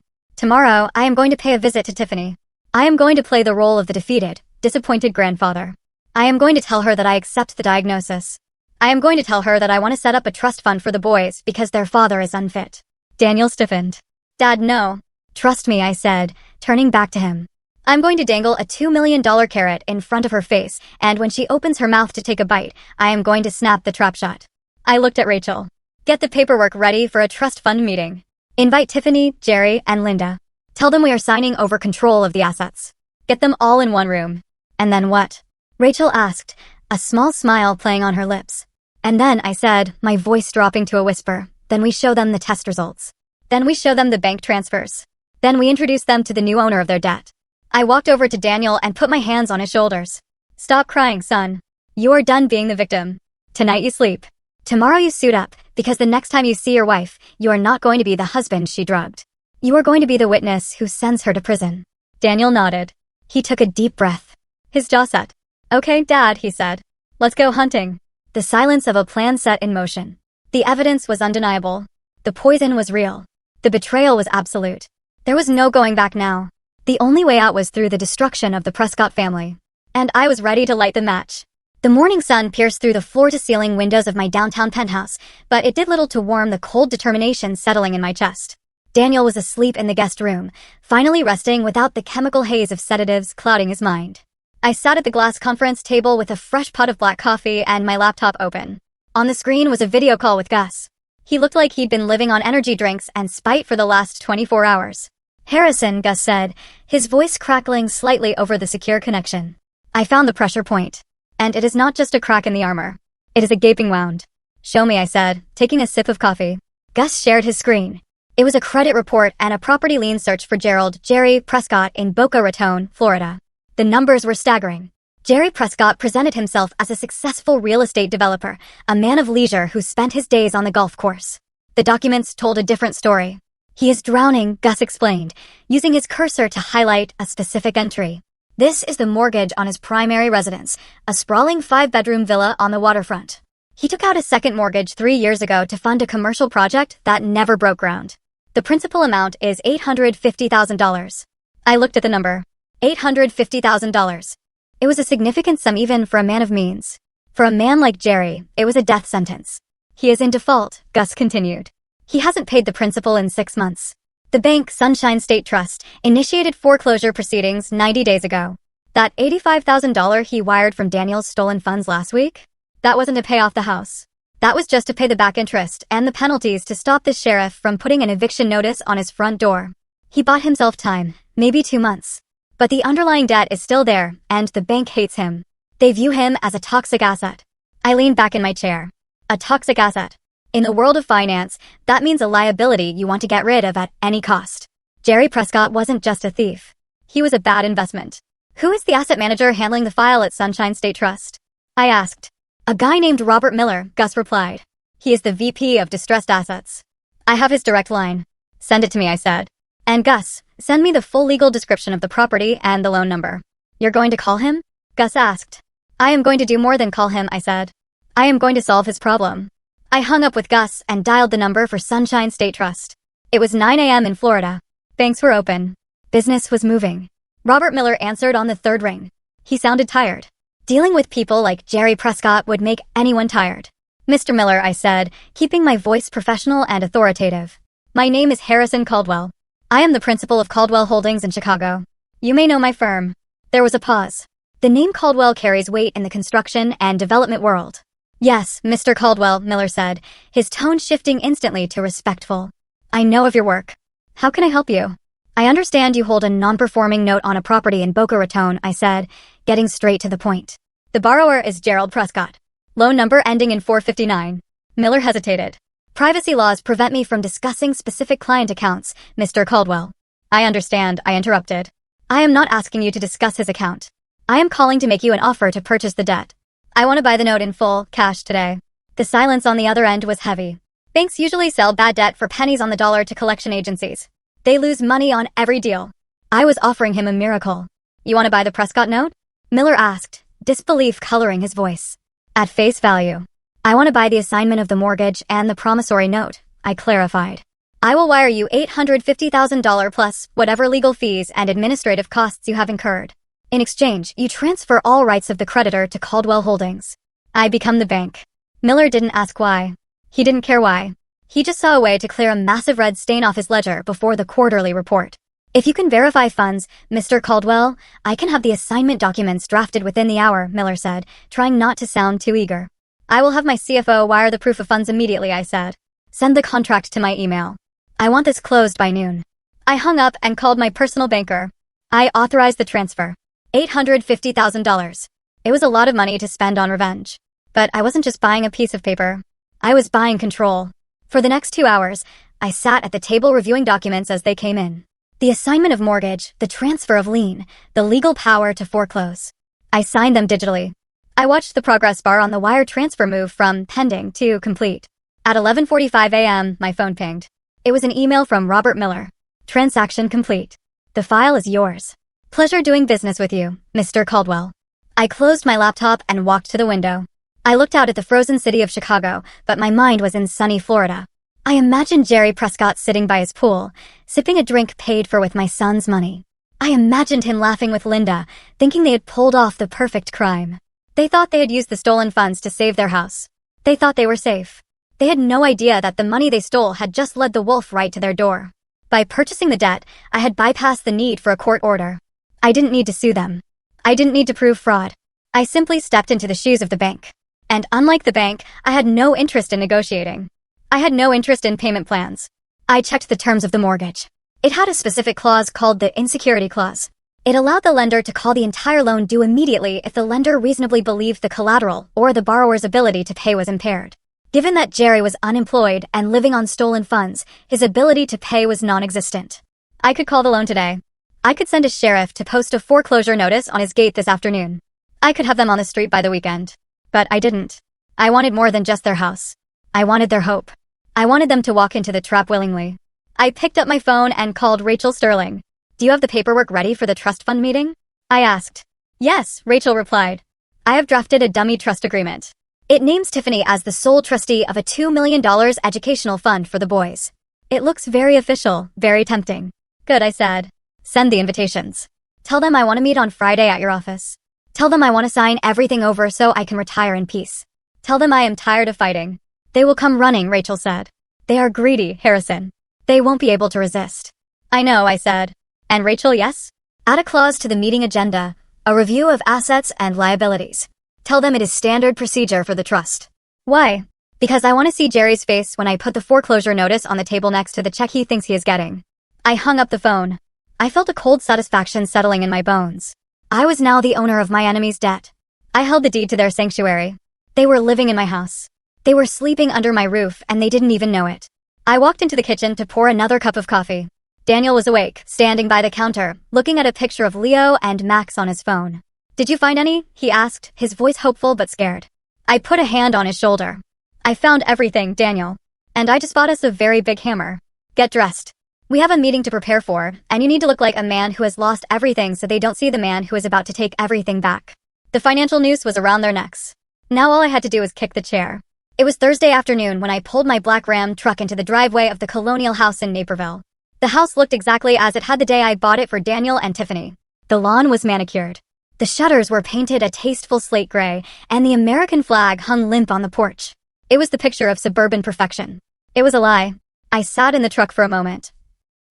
"Tomorrow, I am going to pay a visit to Tiffany. I am going to play the role of the defeated, disappointed grandfather. I am going to tell her that I accept the diagnosis. I am going to tell her that I want to set up a trust fund for the boys because their father is unfit." Daniel stiffened. "Dad, no." "Trust me," I said, turning back to him. "I'm going to dangle a $2 million carrot in front of her face, and when she opens her mouth to take a bite, I am going to snap the trap shut." I looked at Rachel. "Get the paperwork ready for a trust fund meeting. Invite Tiffany, Jerry, and Linda. Tell them we are signing over control of the assets. Get them all in one room." "And then what?" Rachel asked, a small smile playing on her lips. "And then," I said, my voice dropping to a whisper, "then we show them the test results. Then we show them the bank transfers. Then we introduce them to the new owner of their debt." I walked over to Daniel and put my hands on his shoulders. "Stop crying, son. You are done being the victim. Tonight you sleep. Tomorrow you suit up, because the next time you see your wife, you are not going to be the husband she drugged. You are going to be the witness who sends her to prison." Daniel nodded. He took a deep breath. His jaw set. "Okay, Dad," he said. "Let's go hunting." The silence of a plan set in motion. The evidence was undeniable. The poison was real. The betrayal was absolute. There was no going back now. The only way out was through the destruction of the Prescott family. And I was ready to light the match. The morning sun pierced through the floor-to-ceiling windows of my downtown penthouse, but it did little to warm the cold determination settling in my chest. Daniel was asleep in the guest room, finally resting without the chemical haze of sedatives clouding his mind. I sat at the glass conference table with a fresh pot of black coffee and my laptop open. On the screen was a video call with Gus. He looked like he'd been living on energy drinks and spite for the last 24 hours. "Harrison," Gus said, his voice crackling slightly over the secure connection. "I found the pressure point. And it is not just a crack in the armor. It is a gaping wound." "Show me," I said, taking a sip of coffee. Gus shared his screen. It was a credit report and a property lien search for Jerry Prescott in Boca Raton, Florida. The numbers were staggering. Jerry Prescott presented himself as a successful real estate developer, a man of leisure who spent his days on the golf course. The documents told a different story. "He is drowning," Gus explained, using his cursor to highlight a specific entry. "This is the mortgage on his primary residence, a sprawling 5-bedroom villa on the waterfront. He took out a second mortgage 3 years ago to fund a commercial project that never broke ground. The principal amount is $850,000. I looked at the number. $850,000. It was a significant sum even for a man of means. For a man like Jerry, it was a death sentence. "He is in default," Gus continued. "He hasn't paid the principal in 6 months. The bank, Sunshine State Trust, initiated foreclosure proceedings 90 days ago. That $85,000 he wired from Daniel's stolen funds last week? That wasn't to pay off the house. That was just to pay the back interest and the penalties to stop the sheriff from putting an eviction notice on his front door. He bought himself time, maybe 2 months. But the underlying debt is still there, and the bank hates him. They view him as a toxic asset." I leaned back in my chair. A toxic asset. In the world of finance, that means a liability you want to get rid of at any cost. Jerry Prescott wasn't just a thief. He was a bad investment. "Who is the asset manager handling the file at Sunshine State Trust?" I asked. "A guy named Robert Miller," Gus replied. "He is the VP of Distressed Assets. I have his direct line." "Send it to me," I said. "And Gus, send me the full legal description of the property and the loan number." "You're going to call him?" Gus asked. I am going to do more than call him, I said. I am going to solve his problem. I hung up with Gus and dialed the number for Sunshine State Trust. It was 9 a.m. in Florida. Banks were open. Business was moving. Robert Miller answered on the third ring. He sounded tired. Dealing with people like Jerry Prescott would make anyone tired. Mr. Miller, I said, keeping my voice professional and authoritative. My name is Harrison Caldwell. I am the principal of Caldwell Holdings in Chicago. You may know my firm. There was a pause. The name Caldwell carries weight in the construction and development world. Yes, Mr. Caldwell, Miller said, his tone shifting instantly to respectful. I know of your work. How can I help you? I understand you hold a non-performing note on a property in Boca Raton, I said, getting straight to the point. The borrower is Gerald Prescott. Loan number ending in 459. Miller hesitated. Privacy laws prevent me from discussing specific client accounts, Mr. Caldwell. I understand, I interrupted. I am not asking you to discuss his account. I am calling to make you an offer to purchase the debt. I want to buy the note in full, cash today. The silence on the other end was heavy. Banks usually sell bad debt for pennies on the dollar to collection agencies. They lose money on every deal. I was offering him a miracle. You want to buy the Prescott note? Miller asked, disbelief coloring his voice. At face value. I want to buy the assignment of the mortgage and the promissory note, I clarified. I will wire you $850,000 plus whatever legal fees and administrative costs you have incurred. In exchange, you transfer all rights of the creditor to Caldwell Holdings. I become the bank. Miller didn't ask why. He didn't care why. He just saw a way to clear a massive red stain off his ledger before the quarterly report. If you can verify funds, Mr. Caldwell, I can have the assignment documents drafted within the hour, Miller said, trying not to sound too eager. I will have my CFO wire the proof of funds immediately, I said. Send the contract to my email. I want this closed by noon. I hung up and called my personal banker. I authorized the transfer. $850,000. It was a lot of money to spend on revenge. But I wasn't just buying a piece of paper. I was buying control. For the next 2 hours, I sat at the table reviewing documents as they came in. The assignment of mortgage, the transfer of lien, the legal power to foreclose. I signed them digitally. I watched the progress bar on the wire transfer move from pending to complete. At 11:45 a.m., my phone pinged. It was an email from Robert Miller. Transaction complete. The file is yours. Pleasure doing business with you, Mr. Caldwell. I closed my laptop and walked to the window. I looked out at the frozen city of Chicago, but my mind was in sunny Florida. I imagined Jerry Prescott sitting by his pool, sipping a drink paid for with my son's money. I imagined him laughing with Linda, thinking they had pulled off the perfect crime. They thought they had used the stolen funds to save their house. They thought they were safe. They had no idea that the money they stole had just led the wolf right to their door. By purchasing the debt, I had bypassed the need for a court order. I didn't need to sue them. I didn't need to prove fraud. I simply stepped into the shoes of the bank. And unlike the bank, I had no interest in negotiating. I had no interest in payment plans. I checked the terms of the mortgage. It had a specific clause called the insecurity clause. It allowed the lender to call the entire loan due immediately if the lender reasonably believed the collateral or the borrower's ability to pay was impaired. Given that Jerry was unemployed and living on stolen funds, his ability to pay was non-existent. I could call the loan today. I could send a sheriff to post a foreclosure notice on his gate this afternoon. I could have them on the street by the weekend. But I didn't. I wanted more than just their house. I wanted their hope. I wanted them to walk into the trap willingly. I picked up my phone and called Rachel Sterling. Do you have the paperwork ready for the trust fund meeting? I asked. Yes, Rachel replied. I have drafted a dummy trust agreement. It names Tiffany as the sole trustee of a $2 million educational fund for the boys. It looks very official, very tempting. Good, I said. Send the invitations. Tell them I want to meet on Friday at your office. Tell them I want to sign everything over so I can retire in peace. Tell them I am tired of fighting. They will come running, Rachel said. They are greedy, Harrison. They won't be able to resist. I know, I said. And Rachel, yes? Add a clause to the meeting agenda, a review of assets and liabilities. Tell them it is standard procedure for the trust. Why? Because I want to see Jerry's face when I put the foreclosure notice on the table next to the check he thinks he is getting. I hung up the phone. I felt a cold satisfaction settling in my bones. I was now the owner of my enemy's debt. I held the deed to their sanctuary. They were living in my house. They were sleeping under my roof and they didn't even know it. I walked into the kitchen to pour another cup of coffee. Daniel was awake, standing by the counter, looking at a picture of Leo and Max on his phone. Did you find any? He asked, his voice hopeful but scared. I put a hand on his shoulder. I found everything, Daniel. And I just bought us a very big hammer. Get dressed. We have a meeting to prepare for, and you need to look like a man who has lost everything so they don't see the man who is about to take everything back. The financial noose was around their necks. Now all I had to do was kick the chair. It was Thursday afternoon when I pulled my black Ram truck into the driveway of the Colonial House in Naperville. The house looked exactly as it had the day I bought it for Daniel and Tiffany. The lawn was manicured. The shutters were painted a tasteful slate gray, and the American flag hung limp on the porch. It was the picture of suburban perfection. It was a lie. I sat in the truck for a moment,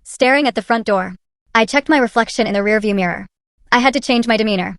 staring at the front door. I checked my reflection in the rearview mirror. I had to change my demeanor.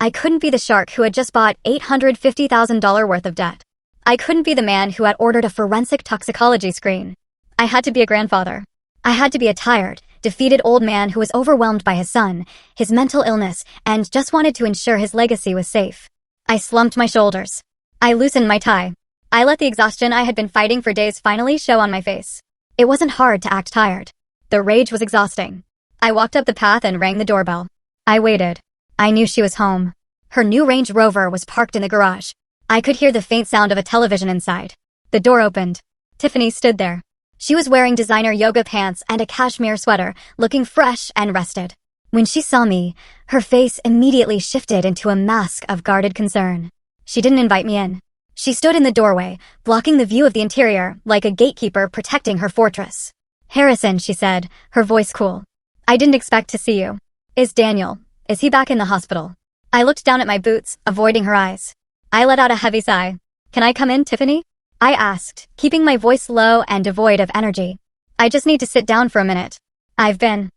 I couldn't be the shark who had just bought $850,000 worth of debt. I couldn't be the man who had ordered a forensic toxicology screen. I had to be a grandfather. I had to be a tired, defeated old man who was overwhelmed by his son, his mental illness, and just wanted to ensure his legacy was safe. I slumped my shoulders. I loosened my tie. I let the exhaustion I had been fighting for days finally show on my face. It wasn't hard to act tired. The rage was exhausting. I walked up the path and rang the doorbell. I waited. I knew she was home. Her new Range Rover was parked in the garage. I could hear the faint sound of a television inside. The door opened. Tiffany stood there. She was wearing designer yoga pants and a cashmere sweater, looking fresh and rested. When she saw me, her face immediately shifted into a mask of guarded concern. She didn't invite me in. She stood in the doorway, blocking the view of the interior, like a gatekeeper protecting her fortress. "Harrison," she said, her voice cool. "I didn't expect to see you. Is he back in the hospital?" I looked down at my boots, avoiding her eyes. I let out a heavy sigh. "Can I come in, Tiffany?" I asked, keeping my voice low and devoid of energy. "I just need to sit down for a minute. I've been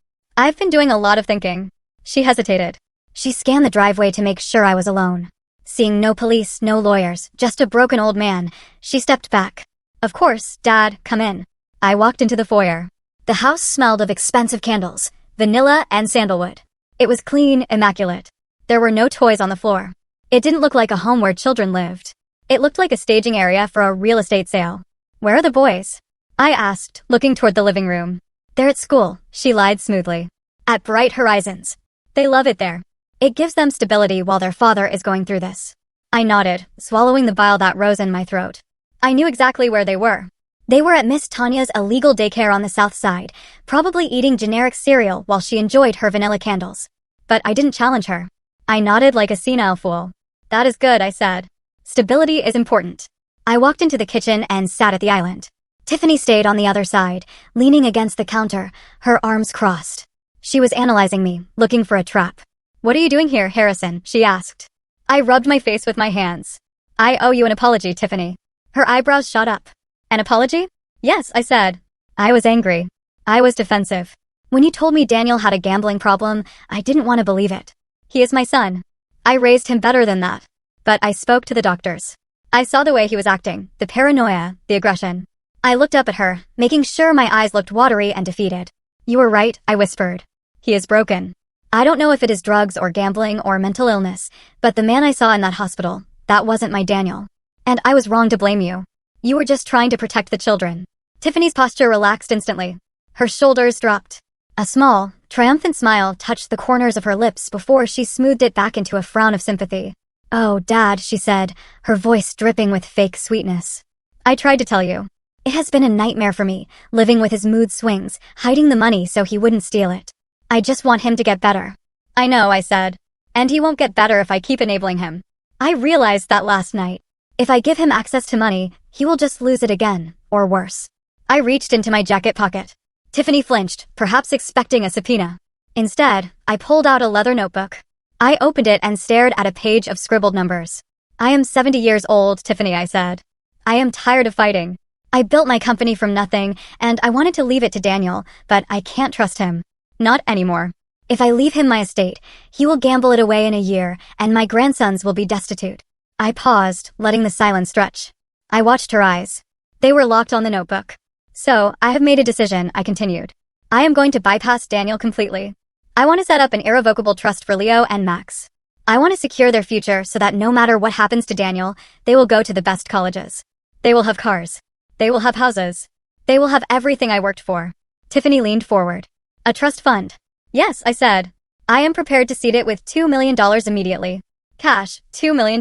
doing a lot of thinking." She hesitated. She scanned the driveway to make sure I was alone. Seeing no police, no lawyers, just a broken old man, she stepped back. "Of course, Dad, come in." I walked into the foyer. The house smelled of expensive candles, vanilla and sandalwood. It was clean, immaculate. There were no toys on the floor. It didn't look like a home where children lived. It looked like a staging area for a real estate sale. "Where are the boys?" I asked, looking toward the living room. "They're at school," she lied smoothly. "At Bright Horizons. They love it there. It gives them stability while their father is going through this." I nodded, swallowing the bile that rose in my throat. I knew exactly where they were. They were at Miss Tanya's illegal daycare on the south side, probably eating generic cereal while she enjoyed her vanilla candles. But I didn't challenge her. I nodded like a senile fool. "That is good," I said. "Stability is important." I walked into the kitchen and sat at the island. Tiffany stayed on the other side, leaning against the counter, her arms crossed. She was analyzing me, looking for a trap. "What are you doing here, Harrison?" she asked. I rubbed my face with my hands. "I owe you an apology, Tiffany." Her eyebrows shot up. "An apology?" "Yes," I said. I was angry. I was defensive. When you told me Daniel had a gambling problem, I didn't want to believe it. He is my son. I raised him better than that. But I spoke to the doctors. I saw the way he was acting, the paranoia, the aggression. I looked up at her, making sure my eyes looked watery and defeated. "You were right," I whispered. "He is broken. I don't know if it is drugs or gambling or mental illness, but the man I saw in that hospital, that wasn't my Daniel. And I was wrong to blame you. You were just trying to protect the children." Tiffany's posture relaxed instantly. Her shoulders dropped. A small, triumphant smile touched the corners of her lips before she smoothed it back into a frown of sympathy. "Oh, Dad," she said, her voice dripping with fake sweetness. "I tried to tell you. It has been a nightmare for me, living with his mood swings, hiding the money so he wouldn't steal it. I just want him to get better." "I know," I said. "And he won't get better if I keep enabling him. I realized that last night. If I give him access to money, he will just lose it again, or worse." I reached into my jacket pocket. Tiffany flinched, perhaps expecting a subpoena. Instead, I pulled out a leather notebook. I opened it and stared at a page of scribbled numbers. "I am 70 years old, Tiffany," I said. "I am tired of fighting. I built my company from nothing, and I wanted to leave it to Daniel, but I can't trust him. Not anymore. If I leave him my estate, he will gamble it away in a year, and my grandsons will be destitute." I paused, letting the silence stretch. I watched her eyes. They were locked on the notebook. "So, I have made a decision," I continued. "I am going to bypass Daniel completely. I want to set up an irrevocable trust for Leo and Max. I want to secure their future so that no matter what happens to Daniel, they will go to the best colleges. They will have cars. They will have houses. They will have everything I worked for." Tiffany leaned forward. "A trust fund?" "Yes," I said. "I am prepared to seed it with $2 million immediately. Cash, $2 million.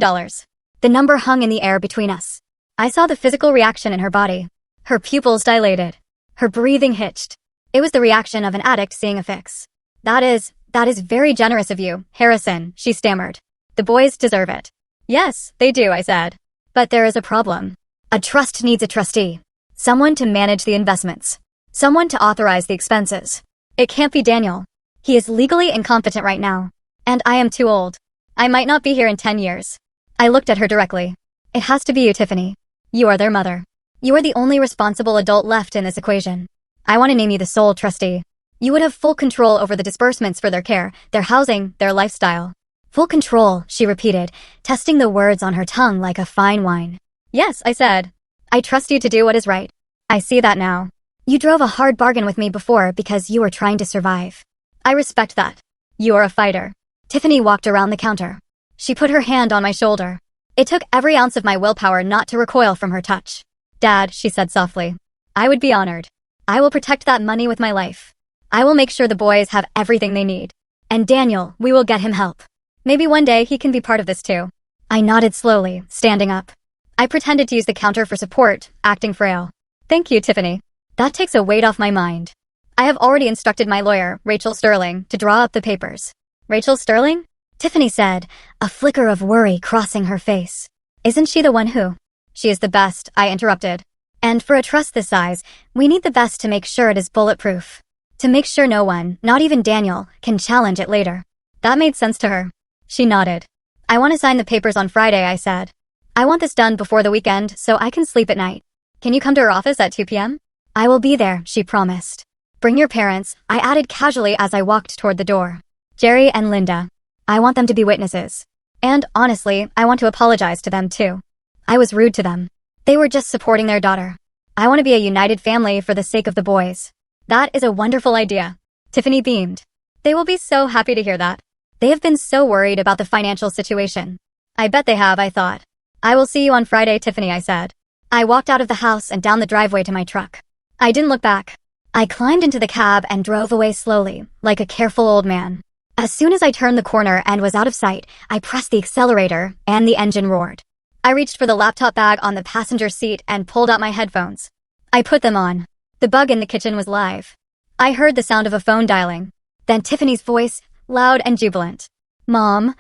The number hung in the air between us. I saw the physical reaction in her body. Her pupils dilated. Her breathing hitched. It was the reaction of an addict seeing a fix. That is very generous of you, Harrison," she stammered. The boys deserve it. Yes, they do, I said. But there is a problem. A trust needs a trustee. Someone to manage the investments. Someone to authorize the expenses. It can't be Daniel. He is legally incompetent right now. And I am too old. I might not be here in 10 years. I looked at her directly. It has to be you, Tiffany. You are their mother. You are the only responsible adult left in this equation. I want to name you the sole trustee. You would have full control over the disbursements for their care, their housing, their lifestyle. Full control, she repeated, testing the words on her tongue like a fine wine. Yes, I said. I trust you to do what is right. I see that now. You drove a hard bargain with me before because you were trying to survive. I respect that. You are a fighter. Tiffany walked around the counter. She put her hand on my shoulder. It took every ounce of my willpower not to recoil from her touch. Dad, she said softly. I would be honored. I will protect that money with my life. I will make sure the boys have everything they need. And Daniel, we will get him help. Maybe one day he can be part of this too. I nodded slowly, standing up. I pretended to use the counter for support, acting frail. Thank you, Tiffany. That takes a weight off my mind. I have already instructed my lawyer, Rachel Sterling, to draw up the papers. Rachel Sterling? Tiffany said, a flicker of worry crossing her face. Isn't she the one who? She is the best, I interrupted. And for a trust this size, we need the best to make sure it is bulletproof. To make sure no one, not even Daniel, can challenge it later. That made sense to her. She nodded. I want to sign the papers on Friday, I said. I want this done before the weekend so I can sleep at night. Can you come to her office at 2 p.m.? I will be there, she promised. Bring your parents, I added casually as I walked toward the door. Jerry and Linda. I want them to be witnesses. And honestly, I want to apologize to them too. I was rude to them. They were just supporting their daughter. I want to be a united family for the sake of the boys. That is a wonderful idea. Tiffany beamed. They will be so happy to hear that. They have been so worried about the financial situation. I bet they have, I thought. I will see you on Friday, Tiffany, I said. I walked out of the house and down the driveway to my truck. I didn't look back. I climbed into the cab and drove away slowly, like a careful old man. As soon as I turned the corner and was out of sight, I pressed the accelerator and the engine roared. I reached for the laptop bag on the passenger seat and pulled out my headphones. I put them on. The bug in the kitchen was live. I heard the sound of a phone dialing. Then Tiffany's voice, loud and jubilant. Mom,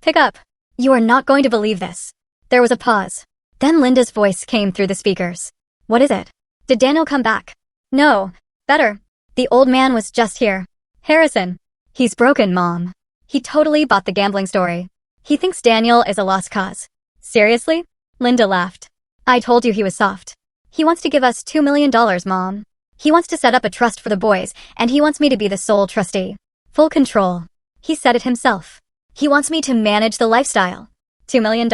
pick up. You are not going to believe this. There was a pause. Then Linda's voice came through the speakers. What is it? Did Daniel come back? No. Better. The old man was just here. Harrison. He's broken, Mom. He totally bought the gambling story. He thinks Daniel is a lost cause. Seriously? Linda laughed. I told you he was soft. He wants to give us $2 million, Mom. He wants to set up a trust for the boys, and he wants me to be the sole trustee. Full control. He said it himself. He wants me to manage the lifestyle. $2 million?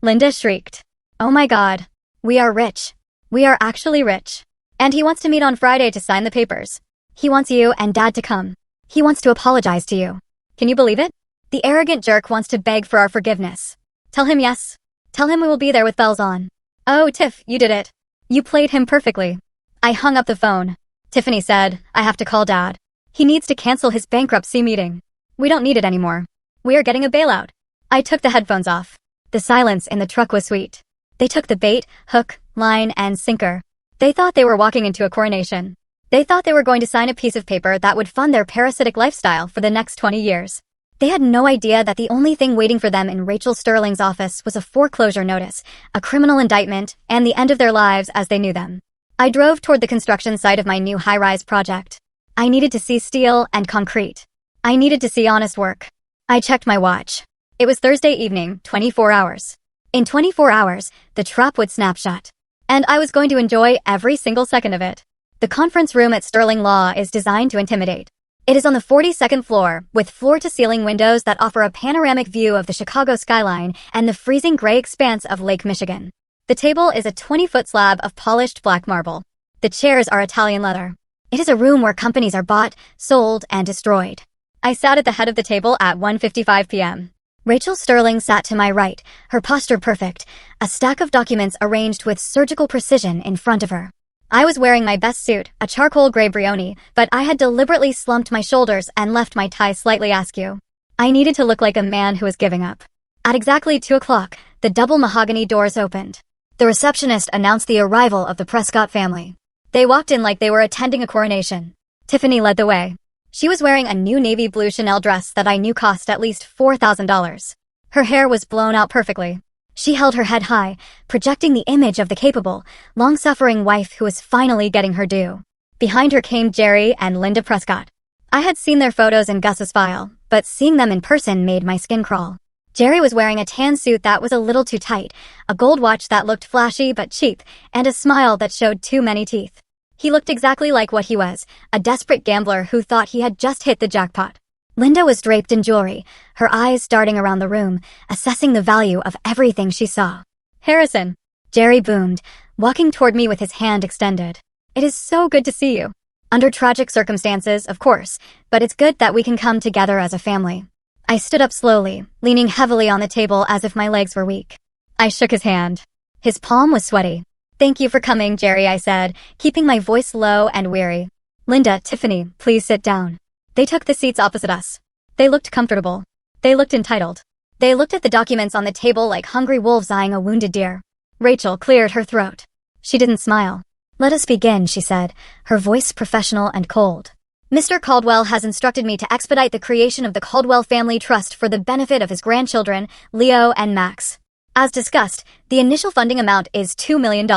Linda shrieked. Oh my God. We are rich. We are actually rich. And he wants to meet on Friday to sign the papers. He wants you and Dad to come. He wants to apologize to you. Can you believe it? The arrogant jerk wants to beg for our forgiveness. Tell him yes. Tell him we will be there with bells on. Oh, Tiff, you did it. You played him perfectly. I hung up the phone. Tiffany said, I have to call Dad. He needs to cancel his bankruptcy meeting. We don't need it anymore. We are getting a bailout. I took the headphones off. The silence in the truck was sweet. They took the bait, hook, line, and sinker. They thought they were walking into a coronation. They thought they were going to sign a piece of paper that would fund their parasitic lifestyle for the next 20 years. They had no idea that the only thing waiting for them in Rachel Sterling's office was a foreclosure notice, a criminal indictment, and the end of their lives as they knew them. I drove toward the construction site of my new high-rise project. I needed to see steel and concrete. I needed to see honest work. I checked my watch. It was Thursday evening, 24 hours. In 24 hours, the trap would snap shut. And I was going to enjoy every single second of it. The conference room at Sterling Law is designed to intimidate. It is on the 42nd floor, with floor-to-ceiling windows that offer a panoramic view of the Chicago skyline and the freezing gray expanse of Lake Michigan. The table is a 20-foot slab of polished black marble. The chairs are Italian leather. It is a room where companies are bought, sold, and destroyed. I sat at the head of the table at 1:55 p.m. Rachel Sterling sat to my right, her posture perfect, a stack of documents arranged with surgical precision in front of her. I was wearing my best suit, a charcoal gray Brioni, but I had deliberately slumped my shoulders and left my tie slightly askew. I needed to look like a man who was giving up. At exactly 2 o'clock, the double mahogany doors opened. The receptionist announced the arrival of the Prescott family. They walked in like they were attending a coronation. Tiffany led the way. She was wearing a new navy blue Chanel dress that I knew cost at least $4,000. Her hair was blown out perfectly. She held her head high, projecting the image of the capable, long-suffering wife who was finally getting her due. Behind her came Jerry and Linda Prescott. I had seen their photos in Gus's file, but seeing them in person made my skin crawl. Jerry was wearing a tan suit that was a little too tight, a gold watch that looked flashy but cheap, and a smile that showed too many teeth. He looked exactly like what he was, a desperate gambler who thought he had just hit the jackpot. Linda was draped in jewelry, her eyes darting around the room, assessing the value of everything she saw. "Harrison," Jerry boomed, walking toward me with his hand extended. "It is so good to see you. Under tragic circumstances, of course, but it's good that we can come together as a family." I stood up slowly, leaning heavily on the table as if my legs were weak. I shook his hand. His palm was sweaty. "Thank you for coming, Jerry," I said, keeping my voice low and weary. "Linda, Tiffany, please sit down." They took the seats opposite us. They looked comfortable. They looked entitled. They looked at the documents on the table like hungry wolves eyeing a wounded deer. Rachel cleared her throat. She didn't smile. "Let us begin," she said, her voice professional and cold. "Mr. Caldwell has instructed me to expedite the creation of the Caldwell Family Trust for the benefit of his grandchildren, Leo and Max. As discussed, the initial funding amount is $2 million.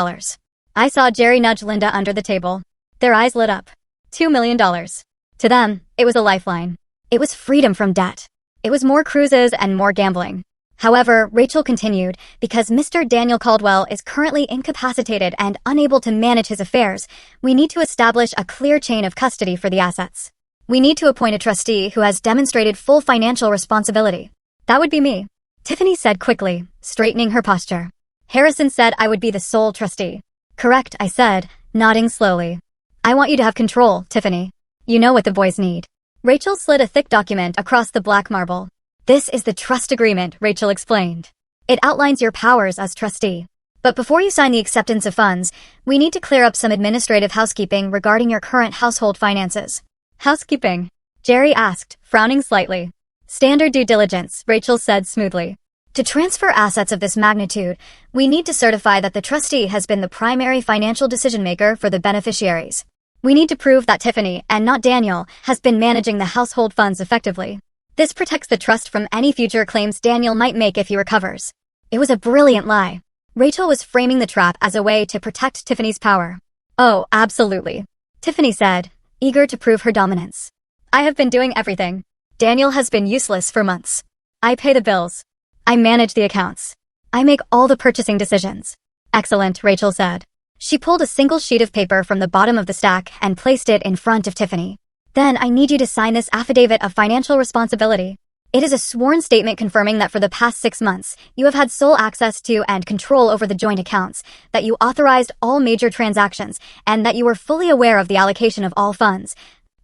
I saw Jerry nudge Linda under the table. Their eyes lit up. $2 million. To them, it was a lifeline. It was freedom from debt. It was more cruises and more gambling. However, Rachel continued, because Mr. Daniel Caldwell is currently incapacitated and unable to manage his affairs, we need to establish a clear chain of custody for the assets. We need to appoint a trustee who has demonstrated full financial responsibility. That would be me," Tiffany said quickly, straightening her posture. "Harrison said I would be the sole trustee." "Correct," I said, nodding slowly. "I want you to have control, Tiffany. You know what the boys need." Rachel slid a thick document across the black marble. "This is the trust agreement," Rachel explained. "It outlines your powers as trustee. But before you sign the acceptance of funds, we need to clear up some administrative housekeeping regarding your current household finances." "Housekeeping?" Jerry asked, frowning slightly. "Standard due diligence," Rachel said smoothly. "To transfer assets of this magnitude, we need to certify that the trustee has been the primary financial decision-maker for the beneficiaries. We need to prove that Tiffany, and not Daniel, has been managing the household funds effectively. This protects the trust from any future claims Daniel might make if he recovers." It was a brilliant lie. Rachel was framing the trap as a way to protect Tiffany's power. "Oh, absolutely," Tiffany said, eager to prove her dominance. "I have been doing everything. Daniel has been useless for months. I pay the bills. I manage the accounts. I make all the purchasing decisions." "Excellent," Rachel said. She pulled a single sheet of paper from the bottom of the stack and placed it in front of Tiffany. "Then I need you to sign this affidavit of financial responsibility. It is a sworn statement confirming that for the past 6 months, you have had sole access to and control over the joint accounts, that you authorized all major transactions, and that you were fully aware of the allocation of all funds,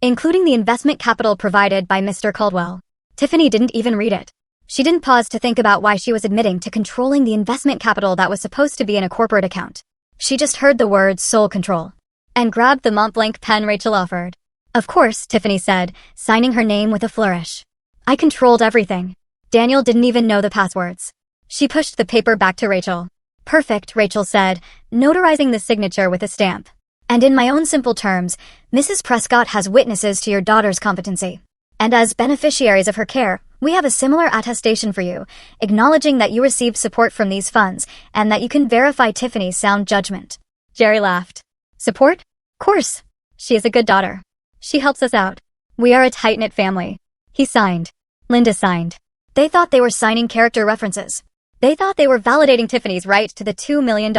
including the investment capital provided by Mr. Caldwell." Tiffany didn't even read it. She didn't pause to think about why she was admitting to controlling the investment capital that was supposed to be in a corporate account. She just heard the word sole control and grabbed the Montblanc pen Rachel offered. "Of course," Tiffany said, signing her name with a flourish. "I controlled everything. Daniel didn't even know the passwords." She pushed the paper back to Rachel. "Perfect," Rachel said, notarizing the signature with a stamp. "And in my own simple terms, Mrs. Prescott has witnesses to your daughter's competency. And as beneficiaries of her care, we have a similar attestation for you, acknowledging that you received support from these funds and that you can verify Tiffany's sound judgment." Jerry laughed. "Support? Course. She is a good daughter. She helps us out. We are a tight-knit family." He signed. Linda signed. They thought they were signing character references. They thought they were validating Tiffany's right to the $2 million.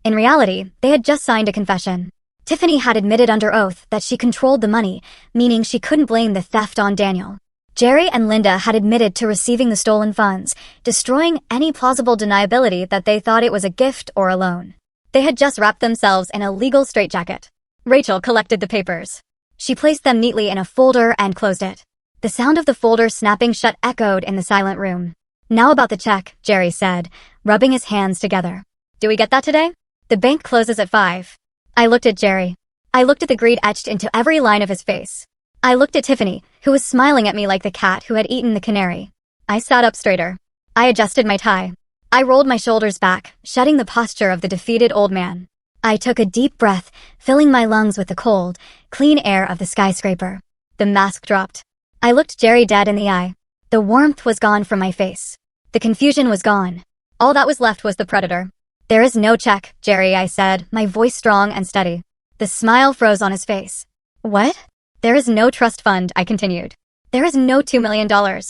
In reality, they had just signed a confession. Tiffany had admitted under oath that she controlled the money, meaning she couldn't blame the theft on Daniel. Jerry and Linda had admitted to receiving the stolen funds, destroying any plausible deniability that they thought it was a gift or a loan. They had just wrapped themselves in a legal straitjacket. Rachel collected the papers. She placed them neatly in a folder and closed it. The sound of the folder snapping shut echoed in the silent room. "Now about the check," Jerry said, rubbing his hands together. "Do we get that today? The bank closes at 5. I looked at Jerry. I looked at the greed etched into every line of his face. I looked at Tiffany, who was smiling at me like the cat who had eaten the canary. I sat up straighter. I adjusted my tie. I rolled my shoulders back, shedding the posture of the defeated old man. I took a deep breath, filling my lungs with the cold, clean air of the skyscraper. The mask dropped. I looked Jerry dead in the eye. The warmth was gone from my face. The confusion was gone. All that was left was the predator. "There is no check, Jerry," I said, my voice strong and steady. The smile froze on his face. "What?" "There is no trust fund," I continued. "There is no $2 million,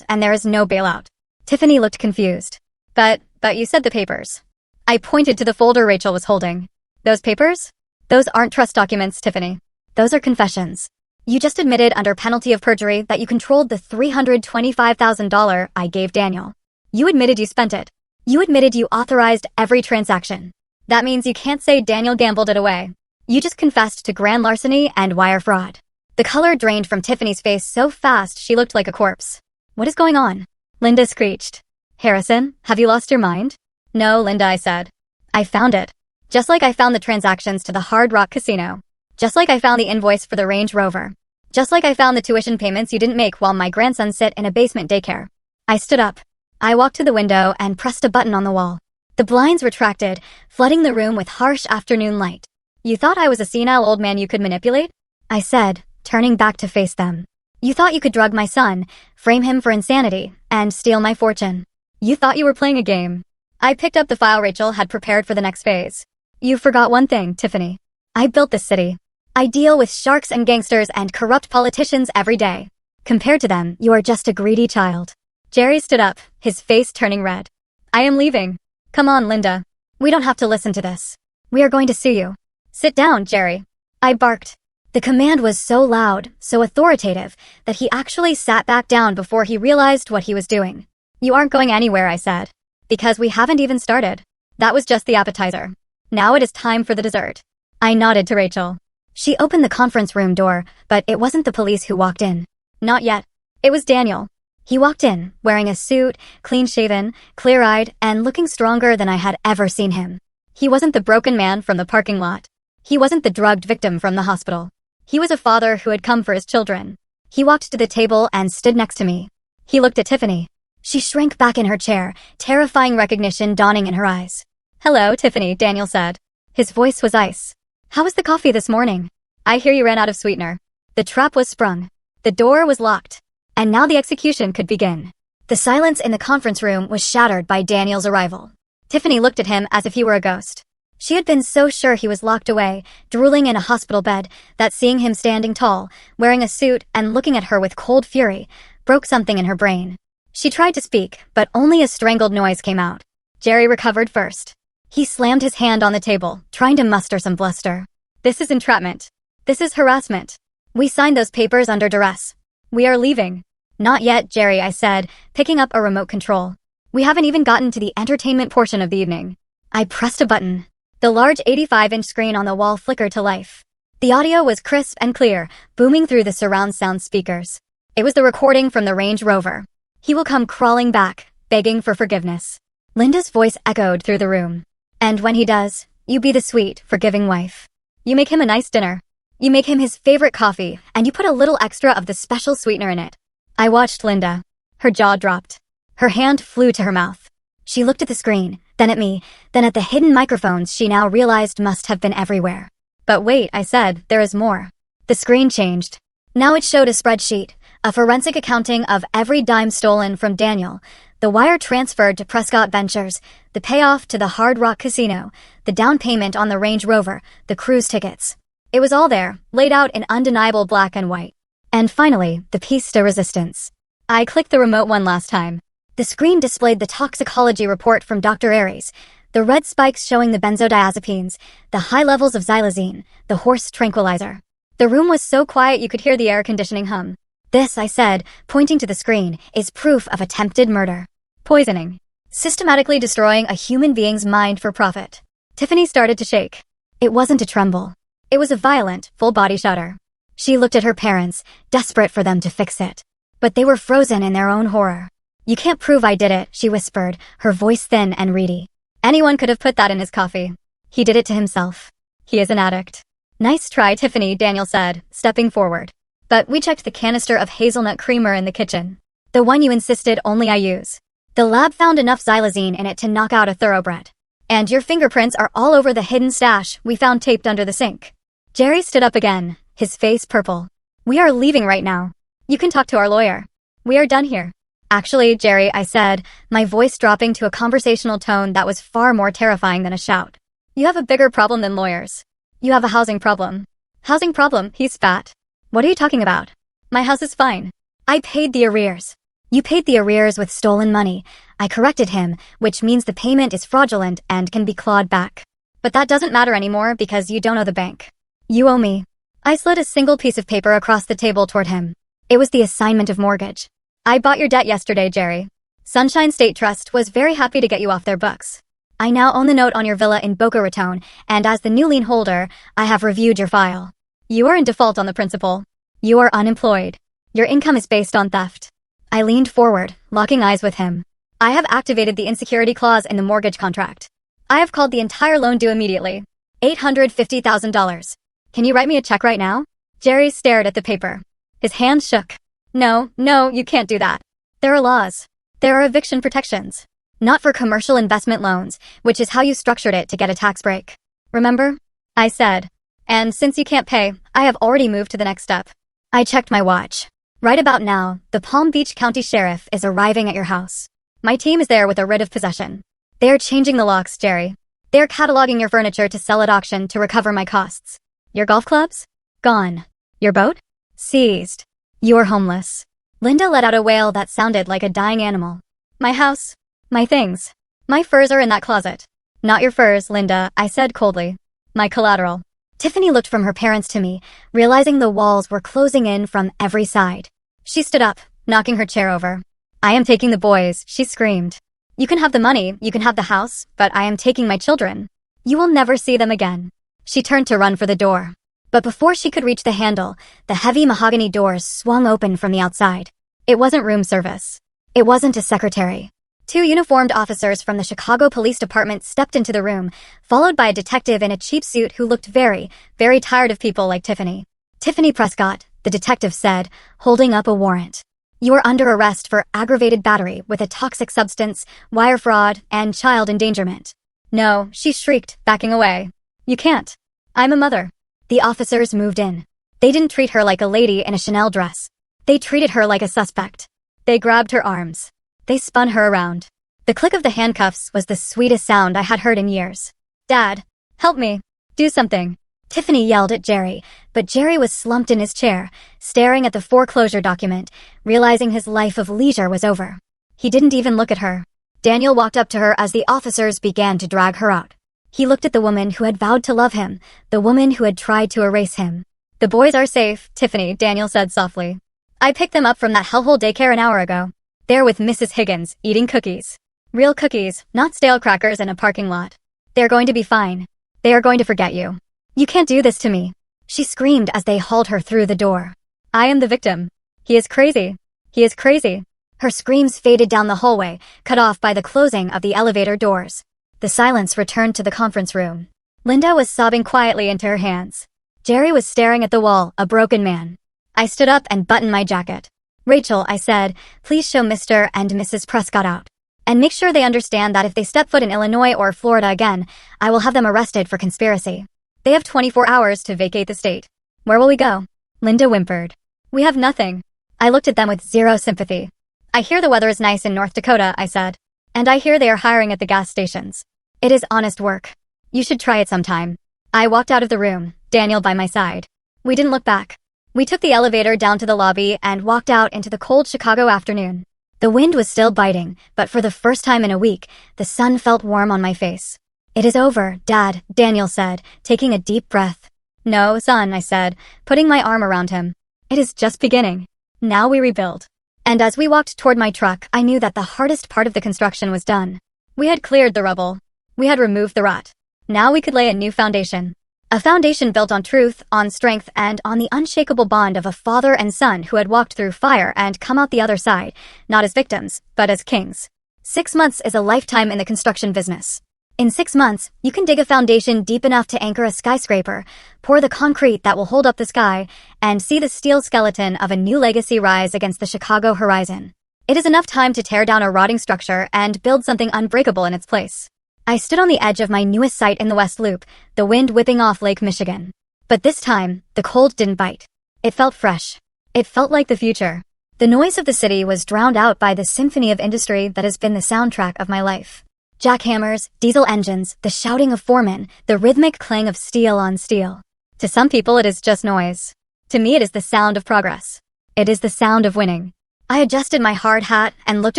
and there is no bailout." Tiffany looked confused. But you said the papers." I pointed to the folder Rachel was holding. "Those papers? Those aren't trust documents, Tiffany. Those are confessions. You just admitted under penalty of perjury that you controlled the $325,000 I gave Daniel. You admitted you spent it. You admitted you authorized every transaction. That means you can't say Daniel gambled it away. You just confessed to grand larceny and wire fraud." The color drained from Tiffany's face so fast she looked like a corpse. "What is going on?" Linda screeched. "Harrison, have you lost your mind?" "No, Linda," I said. "I found it. Just like I found the transactions to the Hard Rock Casino. Just like I found the invoice for the Range Rover. Just like I found the tuition payments you didn't make while my grandson sit in a basement daycare." I stood up. I walked to the window and pressed a button on the wall. The blinds retracted, flooding the room with harsh afternoon light. "You thought I was a senile old man you could manipulate?" I said, turning back to face them. "You thought you could drug my son, frame him for insanity, and steal my fortune. You thought you were playing a game." I picked up the file Rachel had prepared for the next phase. "You forgot one thing, Tiffany. I built this city. I deal with sharks and gangsters and corrupt politicians every day. Compared to them, you are just a greedy child." Jerry stood up, his face turning red. "I am leaving. Come on, Linda. We don't have to listen to this. We are going to sue you." "Sit down, Jerry." I barked. The command was so loud, so authoritative, that he actually sat back down before he realized what he was doing. "You aren't going anywhere," I said. "Because we haven't even started. That was just the appetizer. Now it is time for the dessert." I nodded to Rachel. She opened the conference room door, but it wasn't the police who walked in. Not yet. It was Daniel. He walked in, wearing a suit, clean-shaven, clear-eyed, and looking stronger than I had ever seen him. He wasn't the broken man from the parking lot. He wasn't the drugged victim from the hospital. He was a father who had come for his children. He walked to the table and stood next to me. He looked at Tiffany. She shrank back in her chair, terrifying recognition dawning in her eyes. "Hello, Tiffany," Daniel said. His voice was ice. "How was the coffee this morning? I hear you ran out of sweetener." The trap was sprung. The door was locked. And now the execution could begin. The silence in the conference room was shattered by Daniel's arrival. Tiffany looked at him as if he were a ghost. She had been so sure he was locked away, drooling in a hospital bed, that seeing him standing tall, wearing a suit and looking at her with cold fury, broke something in her brain. She tried to speak, but only a strangled noise came out. Jerry recovered first. He slammed his hand on the table, trying to muster some bluster. "This is entrapment. This is harassment. We signed those papers under duress. We are leaving." "Not yet, Jerry," I said, picking up a remote control. "We haven't even gotten to the entertainment portion of the evening." I pressed a button. The large 85-inch screen on the wall flickered to life. The audio was crisp and clear, booming through the surround sound speakers. It was the recording from the Range Rover. "He will come crawling back, begging for forgiveness." Linda's voice echoed through the room. "And when he does, you be the sweet, forgiving wife. You make him a nice dinner. You make him his favorite coffee, and you put a little extra of the special sweetener in it." I watched Linda. Her jaw dropped. Her hand flew to her mouth. She looked at the screen, then at me, then at the hidden microphones she now realized must have been everywhere. "But wait," I said, "there is more." The screen changed. Now it showed a spreadsheet, a forensic accounting of every dime stolen from Daniel, the wire transferred to Prescott Ventures, the payoff to the Hard Rock Casino, the down payment on the Range Rover, the cruise tickets. It was all there, laid out in undeniable black and white. And finally, the piece de resistance. I clicked the remote one last time. The screen displayed the toxicology report from Dr. Aries, the red spikes showing the benzodiazepines, the high levels of xylazine, the horse tranquilizer. The room was so quiet you could hear the air conditioning hum. "This," I said, pointing to the screen, "is proof of attempted murder. Poisoning. Systematically destroying a human being's mind for profit." Tiffany started to shake. It wasn't a tremble. It was a violent, full-body shudder. She looked at her parents, desperate for them to fix it. But they were frozen in their own horror. "You can't prove I did it," she whispered, her voice thin and reedy. "Anyone could have put that in his coffee. He did it to himself. He is an addict." "Nice try, Tiffany," Daniel said, stepping forward. "But we checked the canister of hazelnut creamer in the kitchen. The one you insisted only I use. The lab found enough xylazine in it to knock out a thoroughbred. And your fingerprints are all over the hidden stash we found taped under the sink." Jerry stood up again, his face purple. We are leaving right now. You can talk to our lawyer. We are done here. Actually, Jerry, I said, my voice dropping to a conversational tone that was far more terrifying than a shout. You have a bigger problem than lawyers. You have a housing problem. Housing problem? He's fat. What are you talking about? My house is fine. I paid the arrears. You paid the arrears with stolen money. I corrected him, which means the payment is fraudulent and can be clawed back. But that doesn't matter anymore because you don't owe the bank. You owe me. I slid a single piece of paper across the table toward him. It was the assignment of mortgage. I bought your debt yesterday, Jerry. Sunshine State Trust was very happy to get you off their books. I now own the note on your villa in Boca Raton, and as the new lien holder, I have reviewed your file. You are in default on the principal. You are unemployed. Your income is based on theft. I leaned forward, locking eyes with him. I have activated the insecurity clause in the mortgage contract. I have called the entire loan due immediately. $850,000. Can you write me a check right now? Jerry stared at the paper. His hands shook. No, you can't do that. There are laws. There are eviction protections. Not for commercial investment loans, which is how you structured it to get a tax break. Remember? I said. And since you can't pay, I have already moved to the next step. I checked my watch. Right about now, the Palm Beach County Sheriff is arriving at your house. My team is there with a writ of possession. They are changing the locks, Jerry. They are cataloging your furniture to sell at auction to recover my costs. Your golf clubs? Gone. Your boat? Seized. You're homeless. Linda let out a wail that sounded like a dying animal. My house. My things. My furs are in that closet. Not your furs, Linda, I said coldly. My collateral. Tiffany looked from her parents to me, realizing the walls were closing in from every side. She stood up, knocking her chair over. I am taking the boys, she screamed. You can have the money, you can have the house, but I am taking my children. You will never see them again. She turned to run for the door. But before she could reach the handle, the heavy mahogany doors swung open from the outside. It wasn't room service. It wasn't a secretary. Two uniformed officers from the Chicago Police Department stepped into the room, followed by a detective in a cheap suit who looked very, very tired of people like Tiffany. Tiffany Prescott, the detective said, holding up a warrant. You are under arrest for aggravated battery with a toxic substance, wire fraud, and child endangerment. No, she shrieked, backing away. You can't. I'm a mother. The officers moved in. They didn't treat her like a lady in a Chanel dress. They treated her like a suspect. They grabbed her arms. They spun her around. The click of the handcuffs was the sweetest sound I had heard in years. Dad, help me. Do something. Tiffany yelled at Jerry, but Jerry was slumped in his chair, staring at the foreclosure document, realizing his life of leisure was over. He didn't even look at her. Daniel walked up to her as the officers began to drag her out. He looked at the woman who had vowed to love him, the woman who had tried to erase him. The boys are safe, Tiffany, Daniel said softly. I picked them up from that hellhole daycare an hour ago. They're with Mrs. Higgins, eating cookies. Real cookies, not stale crackers in a parking lot. They're going to be fine. They are going to forget you. You can't do this to me. She screamed as they hauled her through the door. I am the victim. He is crazy. He is crazy. Her screams faded down the hallway, cut off by the closing of the elevator doors. The silence returned to the conference room. Linda was sobbing quietly into her hands. Jerry was staring at the wall, a broken man. I stood up and buttoned my jacket. Rachel, I said, please show Mr. and Mrs. Prescott out. And make sure they understand that if they step foot in Illinois or Florida again, I will have them arrested for conspiracy. They have 24 hours to vacate the state. Where will we go? Linda whimpered. We have nothing. I looked at them with zero sympathy. I hear the weather is nice in North Dakota, I said. And I hear they are hiring at the gas stations. It is honest work. You should try it sometime. I walked out of the room, Daniel by my side. We didn't look back. We took the elevator down to the lobby and walked out into the cold Chicago afternoon. The wind was still biting, but for the first time in a week, the sun felt warm on my face. It is over, Dad, Daniel said, taking a deep breath. No, son, I said, putting my arm around him. It is just beginning. Now we rebuild. And as we walked toward my truck, I knew that the hardest part of the construction was done. We had cleared the rubble. We had removed the rot. Now we could lay a new foundation. A foundation built on truth, on strength, and on the unshakable bond of a father and son who had walked through fire and come out the other side, not as victims, but as kings. 6 months is a lifetime in the construction business. In 6 months, you can dig a foundation deep enough to anchor a skyscraper, pour the concrete that will hold up the sky, and see the steel skeleton of a new legacy rise against the Chicago horizon. It is enough time to tear down a rotting structure and build something unbreakable in its place. I stood on the edge of my newest site in the West Loop, the wind whipping off Lake Michigan. But this time, the cold didn't bite. It felt fresh. It felt like the future. The noise of the city was drowned out by the symphony of industry that has been the soundtrack of my life. Jackhammers, diesel engines, the shouting of foremen, the rhythmic clang of steel on steel. To some people it is just noise. To me it is the sound of progress. It is the sound of winning. I adjusted my hard hat and looked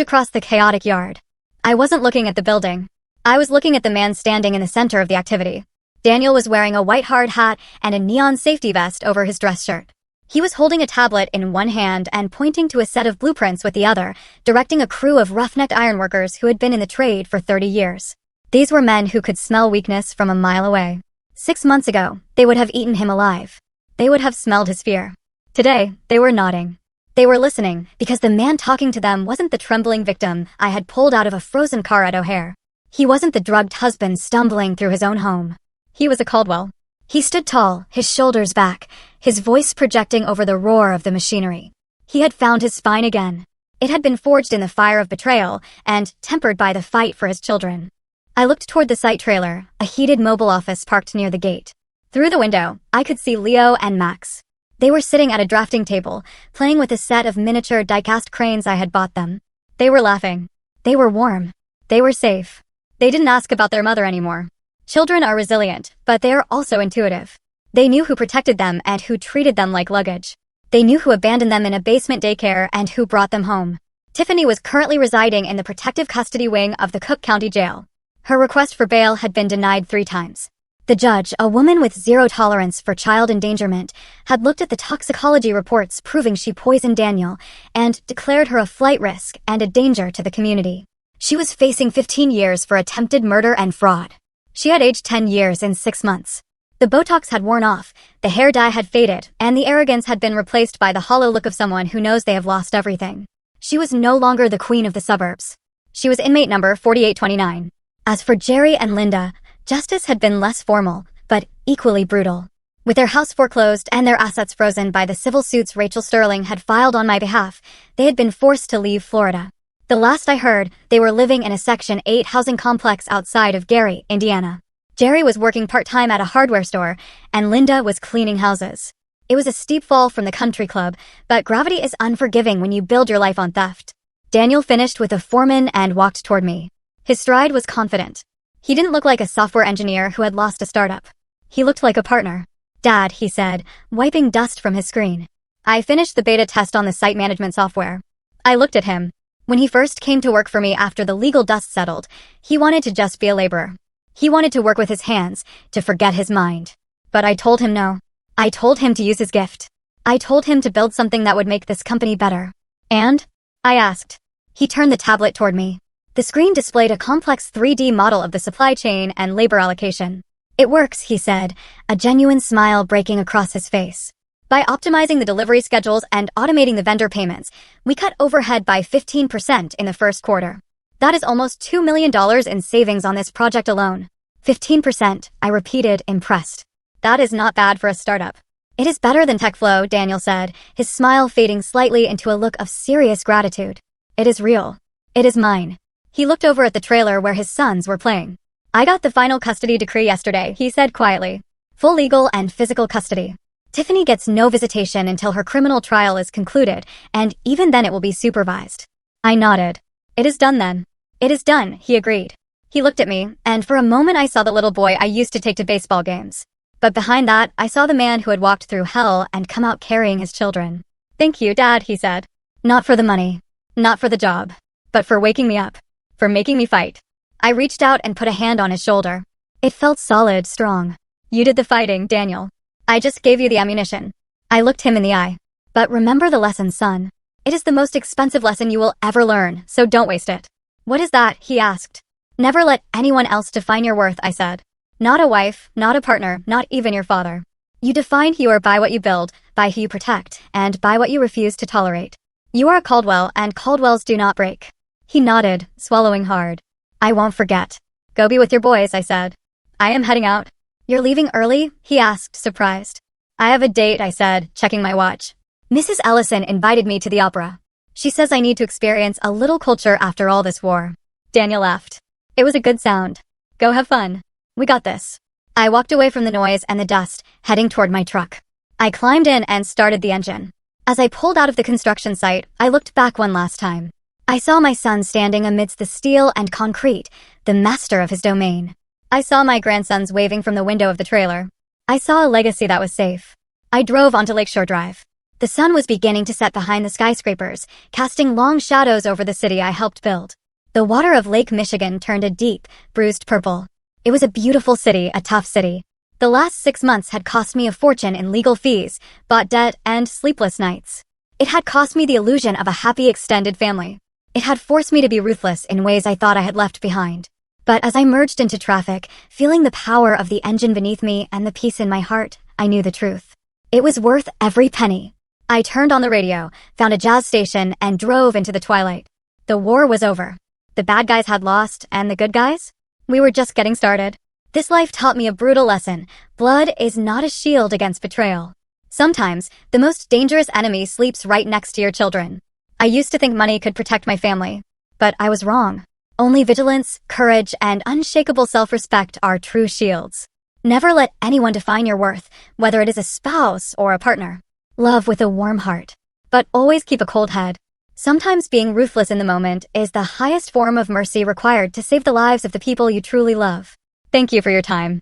across the chaotic yard. I wasn't looking at the building. I was looking at the man standing in the center of the activity. Daniel was wearing a white hard hat and a neon safety vest over his dress shirt. He was holding a tablet in one hand and pointing to a set of blueprints with the other, directing a crew of rough-necked ironworkers who had been in the trade for 30 years. These were men who could smell weakness from a mile away. 6 months ago, they would have eaten him alive. They would have smelled his fear. Today, they were nodding. They were listening, because the man talking to them wasn't the trembling victim I had pulled out of a frozen car at O'Hare. He wasn't the drugged husband stumbling through his own home. He was a Caldwell. He stood tall, his shoulders back, his voice projecting over the roar of the machinery. He had found his spine again. It had been forged in the fire of betrayal and tempered by the fight for his children. I looked toward the site trailer, a heated mobile office parked near the gate. Through the window, I could see Leo and Max. They were sitting at a drafting table, playing with a set of miniature die-cast cranes I had bought them. They were laughing. They were warm. They were safe. They didn't ask about their mother anymore. Children are resilient, but they are also intuitive. They knew who protected them and who treated them like luggage. They knew who abandoned them in a basement daycare and who brought them home. Tiffany was currently residing in the protective custody wing of the Cook County Jail. Her request for bail had been denied 3 times. The judge, a woman with zero tolerance for child endangerment, had looked at the toxicology reports proving she poisoned Daniel and declared her a flight risk and a danger to the community. She was facing 15 years for attempted murder and fraud. She had aged 10 years in 6 months. The Botox had worn off, the hair dye had faded, and the arrogance had been replaced by the hollow look of someone who knows they have lost everything. She was no longer the queen of the suburbs. She was inmate number 4829. As for Jerry and Linda, justice had been less formal, but equally brutal. With their house foreclosed and their assets frozen by the civil suits Rachel Sterling had filed on my behalf, they had been forced to leave Florida. The last I heard, they were living in a Section 8 housing complex outside of Gary, Indiana. Jerry was working part-time at a hardware store, and Linda was cleaning houses. It was a steep fall from the country club, but gravity is unforgiving when you build your life on theft. Daniel finished with a foreman and walked toward me. His stride was confident. He didn't look like a software engineer who had lost a startup. He looked like a partner. "Dad," he said, wiping dust from his screen. I finished the beta test on the site management software. I looked at him. When he first came to work for me after the legal dust settled, he wanted to just be a laborer. He wanted to work with his hands, to forget his mind. But I told him no. I told him to use his gift. I told him to build something that would make this company better. And? I asked. He turned the tablet toward me. The screen displayed a complex 3D model of the supply chain and labor allocation. "It works," he said, a genuine smile breaking across his face. "By optimizing the delivery schedules and automating the vendor payments, we cut overhead by 15% in the first quarter. That is almost $2 million in savings on this project alone." 15%, I repeated, impressed. "That is not bad for a startup." "It is better than TechFlow," Daniel said, his smile fading slightly into a look of serious gratitude. "It is real. It is mine." He looked over at the trailer where his sons were playing. "I got the final custody decree yesterday," he said quietly. "Full legal and physical custody. Tiffany gets no visitation until her criminal trial is concluded, and even then it will be supervised." I nodded. "It is done then." "It is done," he agreed. He looked at me, and for a moment I saw the little boy I used to take to baseball games. But behind that, I saw the man who had walked through hell and come out carrying his children. "Thank you, Dad," he said. "Not for the money. Not for the job. But for waking me up. For making me fight." I reached out and put a hand on his shoulder. It felt solid, strong. "You did the fighting, Daniel. I just gave you the ammunition." I looked him in the eye. "But remember the lesson, son. It is the most expensive lesson you will ever learn, so don't waste it." "What is that?" he asked. "Never let anyone else define your worth," I said. "Not a wife, not a partner, not even your father. You define who you are by what you build, by who you protect, and by what you refuse to tolerate. You are a Caldwell, and Caldwells do not break." He nodded, swallowing hard. "I won't forget." "Go be with your boys," I said. "I am heading out." "You're leaving early?" he asked, surprised. "I have a date," I said, checking my watch. "Mrs. Ellison invited me to the opera. She says I need to experience a little culture after all this war." Daniel laughed. It was a good sound. "Go have fun. We got this." I walked away from the noise and the dust, heading toward my truck. I climbed in and started the engine. As I pulled out of the construction site, I looked back one last time. I saw my son standing amidst the steel and concrete, the master of his domain. I saw my grandsons waving from the window of the trailer. I saw a legacy that was safe. I drove onto Lakeshore Drive. The sun was beginning to set behind the skyscrapers, casting long shadows over the city I helped build. The water of Lake Michigan turned a deep, bruised purple. It was a beautiful city, a tough city. The last 6 months had cost me a fortune in legal fees, bought debt, and sleepless nights. It had cost me the illusion of a happy extended family. It had forced me to be ruthless in ways I thought I had left behind. But as I merged into traffic, feeling the power of the engine beneath me and the peace in my heart, I knew the truth. It was worth every penny. I turned on the radio, found a jazz station, and drove into the twilight. The war was over. The bad guys had lost, and the good guys? We were just getting started. This life taught me a brutal lesson. Blood is not a shield against betrayal. Sometimes, the most dangerous enemy sleeps right next to your children. I used to think money could protect my family. But I was wrong. Only vigilance, courage, and unshakable self-respect are true shields. Never let anyone define your worth, whether it is a spouse or a partner. Love with a warm heart. But always keep a cold head. Sometimes being ruthless in the moment is the highest form of mercy required to save the lives of the people you truly love. Thank you for your time.